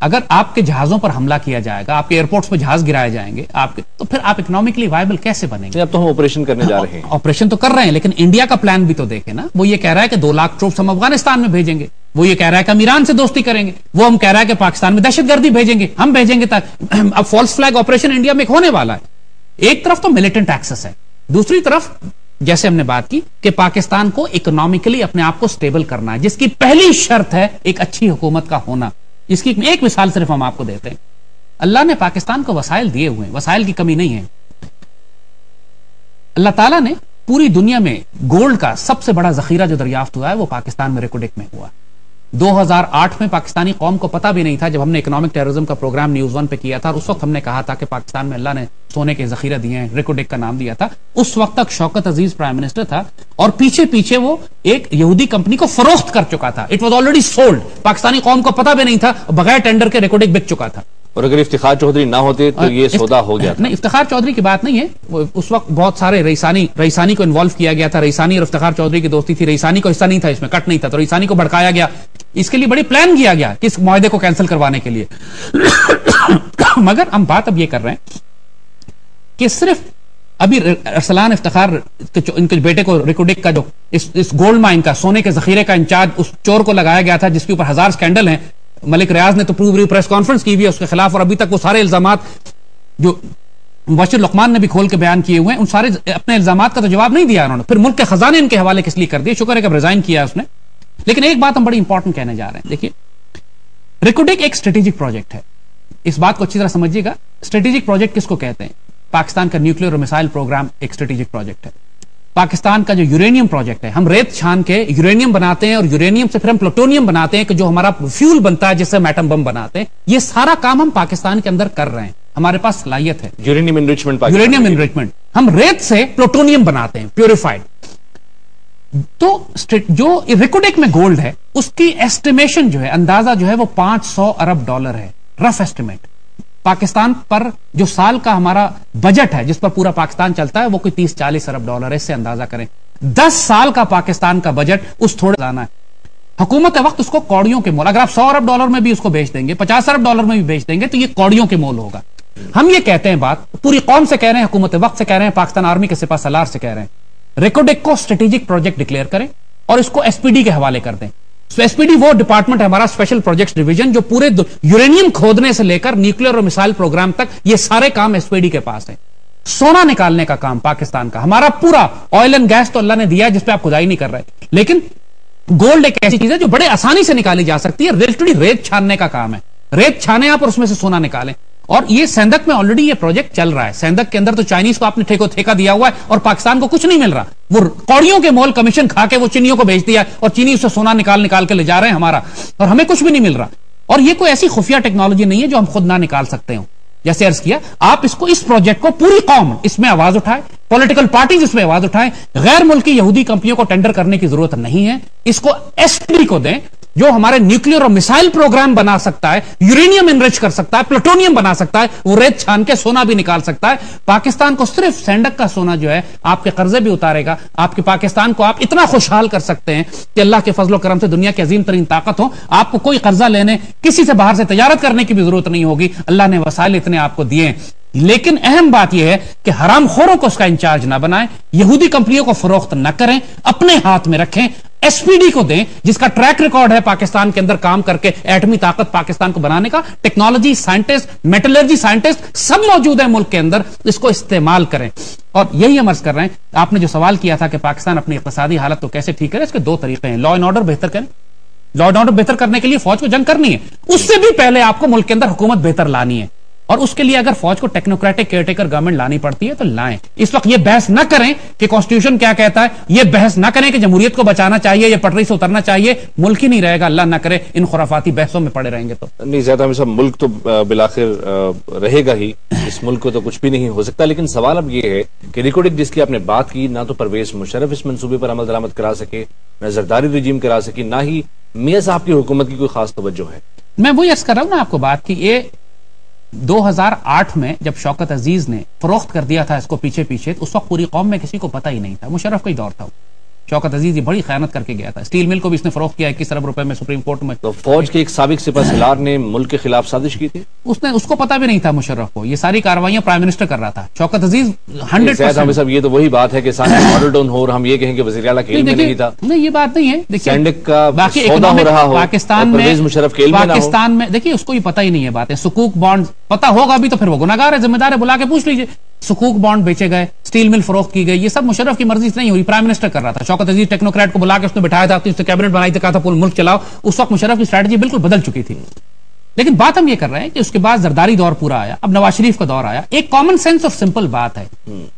اگر آپ کے جہازوں پر حملہ کیا جائے گا, آپ کے ایئرپورٹس پہ جہاز گرائے جائیں گے آپ کے, تو پھر آپ اکنامکلی وائبل کیسے بنیں گے؟ اب تو ہم آپریشن کرنے جا رہے ہیں. آپریشن تو کر رہے ہیں, لیکن انڈیا کا پلان بھی تو دیکھیں نا. وہ یہ کہہ رہا ہے کہ 2 لاکھ ٹروپس ہم افغانستان میں بھیجیں گے, وہ یہ کہہ رہا ہے کہ ہم ایران سے دوستی کریں گے, وہ ہم کہہ رہا ہے کہ پاکستان میں دہشت گردی بھیجیں گے, ہم بھیجیں گے. اب فالس فلیگ آپریشن انڈیا میں ہونے والا ہے. ایک طرف تو ملیٹنٹ ایکسس ہے, دوسری طرف جیسے ہم نے بات کی کہ پاکستان کو اکنامکلی اپنے آپ کو سٹیبل کرنا ہے, جس کی پہلی شرط ہے ایک اچھی حکومت کا ہونا. اس کی ایک مثال صرف ہم آپ کو دیتے ہیں. اللہ نے پاکستان کو وسائل دیے ہوئے ہیں, وسائل کی کمی نہیں ہے. اللہ تعالیٰ نے پوری دنیا میں گولڈ کا سب سے بڑا ذخیرہ جو دریافت ہوا ہے وہ پاکستان میں ریکو ڈک میں ہوا. 2008 میں پاکستانی قوم کو پتا بھی نہیں تھا, جب ہم نے اکنامک ٹیررزم کا پروگرام نیوز 1 پہ کیا تھا, اور اس وقت ہم نے کہا تھا کہ پاکستان میں اللہ نے سونے کے ذخیرہ دیے ہیں, ریکو ڈک کا نام دیا تھا. اس وقت تک شوکت عزیز پرائم منسٹر تھا, اور پیچھے وہ ایک یہودی کمپنی کو فروخت کر چکا تھا. It was already sold. Pakistani قوم کو پتا بھی نہیں تھا, بغیر ٹینڈر کے ریکو ڈک بک چکا تھا. اور اگر افتخار چودھری نہ ہوتے تو یہ سودا ہو گیا تھا. نہیں, افتخار چودھری کی بات نہیں ہے. اس وقت بہت سارے رئیسانی کو انوالو کیا گیا تھا. رئیسانی اور افتخار چودھری کی دوستی تھی. رئیسانی کو حصہ نہیں تھا اس میں, کٹ نہیں تھا, تو رئیسانی کو بھڑکایا گیا. اس کے لیے بڑی پلان کیا گیا کہ اس معاہدے کو کینسل کروانے کے لیے. مگر ہم بات اب یہ کر رہے ہیں کہ صرف ابھی ارسلان افتخار ان کے بیٹے کو ریکو ڈک کا جو اس گولڈ مائن کا سونے کے ذخیرے کا انچارج اس چور کو لگایا گیا تھا, جس کے اوپر 1000 سکینڈل ہیں. ملک ریاض نے تو پوری پریس کانفرنس کی ہوئی ہے اس کے خلاف, اور ابھی تک وہ سارے الزامات جو مبشر لقمان نے بھی کھول کے بیان کیے ہوئے ہیں, ان سارے اپنے الزامات کا تو جواب نہیں دیا انہوں نے. پھر ملک کے خزانے ان کے حوالے کس لیے کر دیے. شکر ہے کہ ریزائن کیا اس نے. لیکن ایک بات ہم بڑی امپورٹنٹ کہنے جا رہے ہیں. دیکھیے, ریکو ڈک ایک اسٹریٹجک پروجیکٹ ہے. اس بات کو اچھی طرح سمجھیے گا. اسٹریٹجک پروجیکٹ کس کو کہتے ہیں؟ پاکستان کا نیوکلیر اور میسائل پروگرام ایک اسٹریٹجک پروجیکٹ ہے. پاکستان کا جو یورینیم پروجیکٹ ہے, ہم ریت چھان کے یورینیم بناتے ہیں, اور یورینیم سے پھر ہم پلوٹونیم بناتے ہیں کہ جو ہمارا فیول بنتا ہے جس سے ہم ایٹم بم بناتے ہیں. یہ سارا کام ہم پاکستان کے اندر کر رہے ہیں. ہمارے پاس صلاحیت ہے. یورینیم انریچمنٹ, ہم ریت سے پلوٹونیم بناتے ہیں, پیوریفائڈ. تو جو ریکو ڈک میں گولڈ ہے اس کی ایسٹیمیشن جو ہے, اندازہ جو ہے وہ $500 ارب ہے, رف ایسٹیمیٹ. پاکستان پر جو سال کا ہمارا بجٹ ہے جس پر پورا پاکستان چلتا ہے وہ کوئی $30-40 ارب ہے. اس سے اندازہ کریں 10 سال کا پاکستان کا بجٹ اس تھوڑے جانا ہے. حکومت وقت اس کو کوڑیوں کے مول, اگر آپ $100 ارب میں بھی اس کو بیچ دیں گے, $50 ارب میں بھی بیچ دیں گے, تو یہ کوڑیوں کے مول ہوگا. ہم یہ کہتے ہیں, بات پوری قوم سے کہہ رہے ہیں, حکومت وقت سے کہہ رہے ہیں, پاکستان آرمی کے سپاہ سالار سے کہہ رہے ہیں, ریکو ڈک کو اسٹریٹجک پروجیکٹ ڈکلیئر کریں اور اس کو ایس پی ڈی کے حوالے کر دیں. ایس پی ڈی وہ ڈپارٹمنٹ ہے ہمارا, اسپیشل پروجیکٹس ڈویژن, جو پورے یورینیم کھودنے سے لے کر نیوکلیر اور میسائل پروگرام تک یہ سارے کام ایس پی ڈی کے پاس ہیں. سونا نکالنے کا کام پاکستان کا, ہمارا پورا آئل اینڈ گیس تو اللہ نے دیا ہے جس پہ آپ کھدائی نہیں کر رہے, لیکن گولڈ ایک ایسی چیز ہے جو بڑے آسانی سے نکالی جا سکتی ہے. ریت چھاننے کا کام ہے, ریت چھانے آپ اور اس میں سے سونا نکالیں. اور یہ سیندک میں آلریڈی یہ پروجیکٹ چل رہا ہے. سیندک کے اندر تو چائنیز کو آپ نے ٹھیکہ دیا ہوا ہے, اور پاکستان کو کچھ نہیں مل رہا. وہ کوڑیوں کے مول کمیشن کھا کے وہ چینیوں کو بیچ دیا, اور چینی اس سے سونا نکال کے لے جا رہے ہیں ہمارا, اور ہمیں کچھ بھی نہیں مل رہا. اور یہ کوئی ایسی خفیہ ٹیکنالوجی نہیں ہے جو ہم خود نہ نکال سکتے ہوں. جیسے عرض کیا, آپ اس پروجیکٹ کو پوری قوم اس میں آواز اٹھائے, پولیٹیکل پارٹیز اس میں آواز اٹھائیں. غیر ملکی یہودی کمپنیوں کو ٹینڈر کرنے کی ضرورت نہیں ہے. اس کو ایس پی ڈی کو دیں جو ہمارے نیوکلیر اور میسائل پروگرام بنا سکتا ہے, یورینیم انریچ کر سکتا ہے, پلوٹونیم بنا سکتا ہے, وہ ریت چھان کے سونا بھی نکال سکتا ہے. پاکستان کو صرف سینڈک کا سونا جو ہے آپ کے قرضے بھی اتارے گا. آپ کے پاکستان کو آپ اتنا خوشحال کر سکتے ہیں کہ اللہ کے فضل و کرم سے دنیا کی عظیم ترین طاقت ہو, آپ کو کوئی قرضہ لینے, کسی سے باہر سے تجارت کرنے کی بھی ضرورت نہیں ہوگی. اللہ نے وسائل اتنے آپ کو دیے ہیں. لیکن اہم بات یہ ہے کہ حرام خوروں کو اس کا انچارج نہ بنائیں, یہودی کمپنیوں کو فروخت نہ کریں, اپنے ہاتھ میں رکھیں. ایس پی ڈی کو دیں جس کا ٹریک ریکارڈ ہے پاکستان کے اندر کام کر کے ایٹمی طاقت پاکستان کو بنانے کا. ٹیکنالوجی سائنٹسٹ, میٹلرجی سائنٹسٹ سب موجود ہے ملک کے اندر, اس کو استعمال کریں. اور یہی ہم عرض کر رہے ہیں. آپ نے جو سوال کیا تھا کہ پاکستان اپنی اقتصادی حالت کو کیسے ٹھیک کرے, اس کے 2 طریقے ہیں. لا اینڈ آرڈر بہتر کریں. لا اینڈ آرڈر بہتر کرنے کے لیے فوج کو جنگ کرنی ہے, اس سے بھی پہلے آپ کو ملک کے اندر حکومت بہتر لانی ہے. اور اس کے لیے اگر فوج کو ٹیکنوکریٹک کیئر ٹیکر گورنمنٹ لانی پڑتی ہے تو لائیں. اس وقت یہ بحث نہ کریں کہ کانسٹیٹیوشن کیا کہتا ہے, یہ بحث نہ کریں کہ جمہوریت کو بچانا چاہیے یا پٹری سے اترنا چاہیے. ملک ہی نہیں رہے گا, اللہ نہ کرے ان خرافاتی بحثوں میں پڑے رہیں گے. تو نہیں, زیادہ صاحب ملک تو بالآخر رہے گا ہی, اس ملک کو تو کچھ بھی نہیں ہو سکتا. لیکن سوال اب یہ ہے کہ ریکو ڈک جس کی آپ نے بات کی, نہ تو پرویز مشرف اس منصوبے پر عمل درآمد کرا سکے, نہ زرداری رجیم کرا سکی, نہ ہی میاں صاحب کی حکومت کی کوئی خاص توجہ ہے. میں وہی عرض کر رہا ہوں نا آپ کو بات کی. یہ 2008 میں جب شوکت عزیز نے فروخت کر دیا تھا اس کو پیچھے, اس وقت پوری قوم میں کسی کو پتہ ہی نہیں تھا. مشرف کا ہی دور تھا, شوکت عزیز یہ بڑی خیانت کر کے گیا تھا. اسٹیل مل کو بھی اس نے فروخت کیا 21 ارب روپے میں سپریم کورٹ میں. تو فوج کے ایک سابق سپہ سالار نے ملک کے خلاف سازش کی تھی. اس کو پتا بھی نہیں تھا مشرف کو. یہ ساری کارروائیاں پرائم منسٹر کر رہا تھا. شوکت عزیز 100% صاحب یہ تو وہی بات ہے کہ ماڈل ٹاؤن ہو اور ہم یہ کہیں کہ وزیر اعلیٰ کیل میں نہیں تھا. نہیں یہ بات نہیں ہے. دیکھیے سینڈک کا سودا ہو رہا ہو پاکستان میں, پرویز مشرف کیل میں نہ ہو. پاکستان میں دیکھیے اس کو یہ پتہ ہی نہیں ہے باتیں. سکوک بانڈ پتہ ہوگا بھی تو پھر وہ گناہگار ہے, ذمہ دار ہے, بلا کے پوچھ لیجیے. سکوک بانڈ بیچے گئے, اسٹیل مل فروخت کی گئی, یہ سب مشرف کی مرضی سے نہیں ہوئی, پرائم منسٹر کر رہا تھا. شوکت عزیز ٹیکنوکریٹ کو بلا کے اس نے بٹھایا تھا, اس نے کیبنٹ بنائی تھی, کہا تھا پورا ملک چلاؤ. اس وقت مشرف کی اسٹریٹجی بالکل بدل چکی تھی. لیکن بات ہم یہ کر رہے ہیں کہ اس کے بعد زرداری دور پورا آیا, اب نواز شریف کا دور آیا. ایک کامن سینس اور سمپل بات ہے,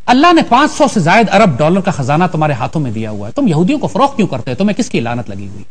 اللہ نے 500 سے زائد ارب ڈالر کا خزانہ تمہارے ہاتھوں میں دیا ہوا ہے, تم یہودیوں کو فروخت کیوں کرتے ہو؟ تمہیں کس کی لعنت لگی ہوئی؟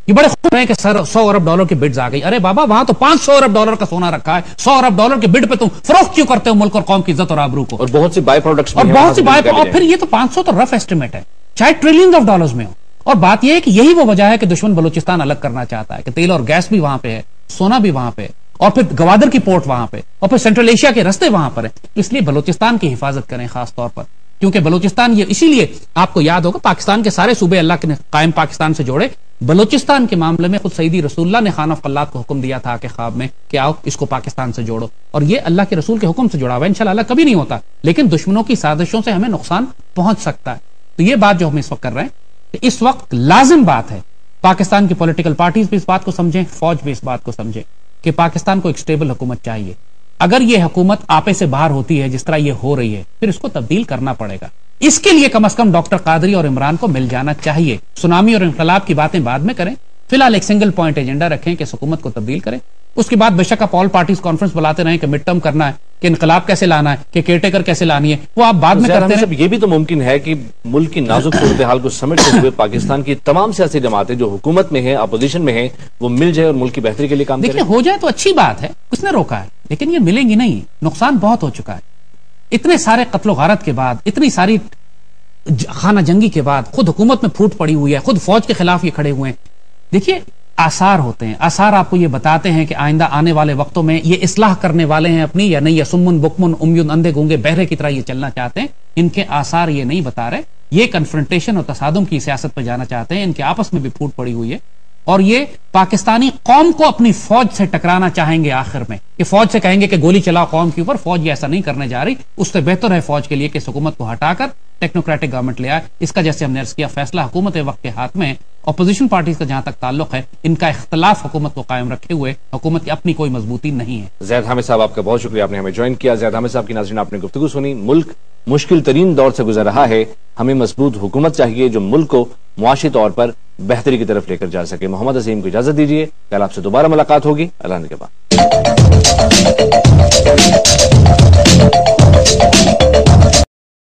یہ بڑے خوش ہیں کہ سر 100 ارب ڈالر کی بڈز آ گئی. ارے بابا وہاں تو 500 ارب ڈالر کا سونا رکھا ہے, 100 ارب ڈالر کے بڈ پہ تم فروخت کیوں کرتے ہو ملک اور قوم کی عزت اور آبرو کو؟ اور بہت سی بائی پروڈکٹس اور پھر یہ تو 500 تو رف ایسٹیمیٹ ہے, چاہے ٹریلینز آف ڈالرز میں ہو. اور بات یہ ہے کہ یہی وہ وجہ ہے کہ دشمن بلوچستان الگ کرنا چاہتا ہے, کہ تیل اور گیس بھی وہاں پہ ہے, سونا بھی وہاں پہ, اور پھر گوادر کی پورٹ وہاں پہ, اور پھر سینٹرل ایشیا کے رستے وہاں پر ہیں. اس لیے بلوچستان کی حفاظت کریں خاص طور پر, کیونکہ بلوچستان یہ اسی لیے آپ کو یاد ہوگا پاکستان کے سارے صوبے اللہ نے قائم پاکستان سے جوڑے. بلوچستان کے معاملے میں خود سیدی رسول اللہ نے خان آف قلات کو حکم دیا تھا کہ خواب میں کہ آؤ اس کو پاکستان سے جوڑو, اور یہ اللہ کے رسول کے حکم سے جڑا ہوا ہے. انشاءاللہ اللہ کبھی نہیں ہوتا, لیکن دشمنوں کی سازشوں سے ہمیں نقصان پہنچ سکتا ہے. تو یہ بات جو ہم اس وقت کر رہے ہیں کہ اس وقت لازم بات ہے پاکستان کی پولیٹیکل پارٹیز بھی اس بات کو سمجھیں, فوج بھی اس بات کو سمجھے کہ پاکستان کو ایک سٹیبل حکومت چاہیے. اگر یہ حکومت آپے سے باہر ہوتی ہے جس طرح یہ ہو رہی ہے, پھر اس کو تبدیل کرنا پڑے گا. اس کے لیے کم از کم ڈاکٹر قادری اور عمران کو مل جانا چاہیے. سونامی اور انقلاب کی باتیں بعد میں کریں, فی الحال ایک سنگل پوائنٹ ایجنڈا رکھیں کہ حکومت کو تبدیل کریں. اس کے بعد بے شک آپ آل پارٹیز کانفرنس بلاتے رہیں کہ مڈ ٹرم کرنا ہے, کہ انقلاب کیسے لانا ہے, کہ کیئر ٹیکر کیسے لانی ہے, وہ آپ بعد میں کرتے ہیں. یہ بھی تو ممکن ہے کہ ملک کی نازک صورتحال کو سمجھتے ہوئے پاکستان کی تمام سیاسی جماعتیں جو حکومت میں ہیں, اپوزیشن میں ہیں, وہ مل جائے اور ملک کی بہتری کے لیے کام کریں. دیکھیں ہو جائے تو اچھی بات ہے, کس نے روکا ہے, لیکن یہ ملیں گی نہیں. نقصان بہت ہو چکا ہے. اتنے سارے قتل و غارت کے بعد, اتنی ساری خانہ جنگی کے بعد, خود حکومت میں پھوٹ پڑی ہوئی ہے, خود فوج کے خلاف یہ کھڑے ہوئے ہیں. دیکھیے آثار ہوتے ہیں, آثار آپ کو یہ بتاتے ہیں کہ آئندہ آنے والے وقتوں میں یہ اصلاح کرنے والے ہیں اپنی یا نہیں, یا سمن بکمن امیون اندھے گونگے بہرے کی طرح یہ چلنا چاہتے ہیں. ان کے آثار یہ نہیں بتا رہے, یہ کنفرنٹیشن اور تصادم کی سیاست پہ جانا چاہتے ہیں. ان کے آپس میں بھی پھوٹ پڑی ہوئی ہے, اور یہ پاکستانی قوم کو اپنی فوج سے ٹکرانا چاہیں گے آخر میں, کہ فوج سے کہیں گے کہ گولی چلاؤ قوم کے اوپر. فوج یہ ایسا نہیں کرنے جا رہی. اس سے بہتر ہے فوج کے لیے کہ حکومت کو ہٹا کر ٹیکنوکریٹک گورنمنٹ لے آئے. اس کا جیسے ہم نے عرض کیا فیصلہ حکومت وقت کے ہاتھ میں. اپوزیشن پارٹیز کا جہاں تک تعلق ہے, ان کا اختلاف حکومت کو قائم رکھے ہوئے, حکومت کی اپنی کوئی مضبوطی نہیں ہے. زید حامد صاحب آپ کا بہت شکریہ, آپ نے ہمیں جوائن کیا. زید حامد صاحب کی ناظرین آپ نے گفتگو سنی. ملک مشکل ترین دور سے گزر رہا ہے, ہمیں مضبوط حکومت چاہیے جو ملک کو معاشی طور پر بہتری کی طرف لے کر جا سکے. محمد عظیم کو اجازت دیجیے, کل آپ سے دوبارہ ملاقات ہوگی. اللہ نے کے بعد.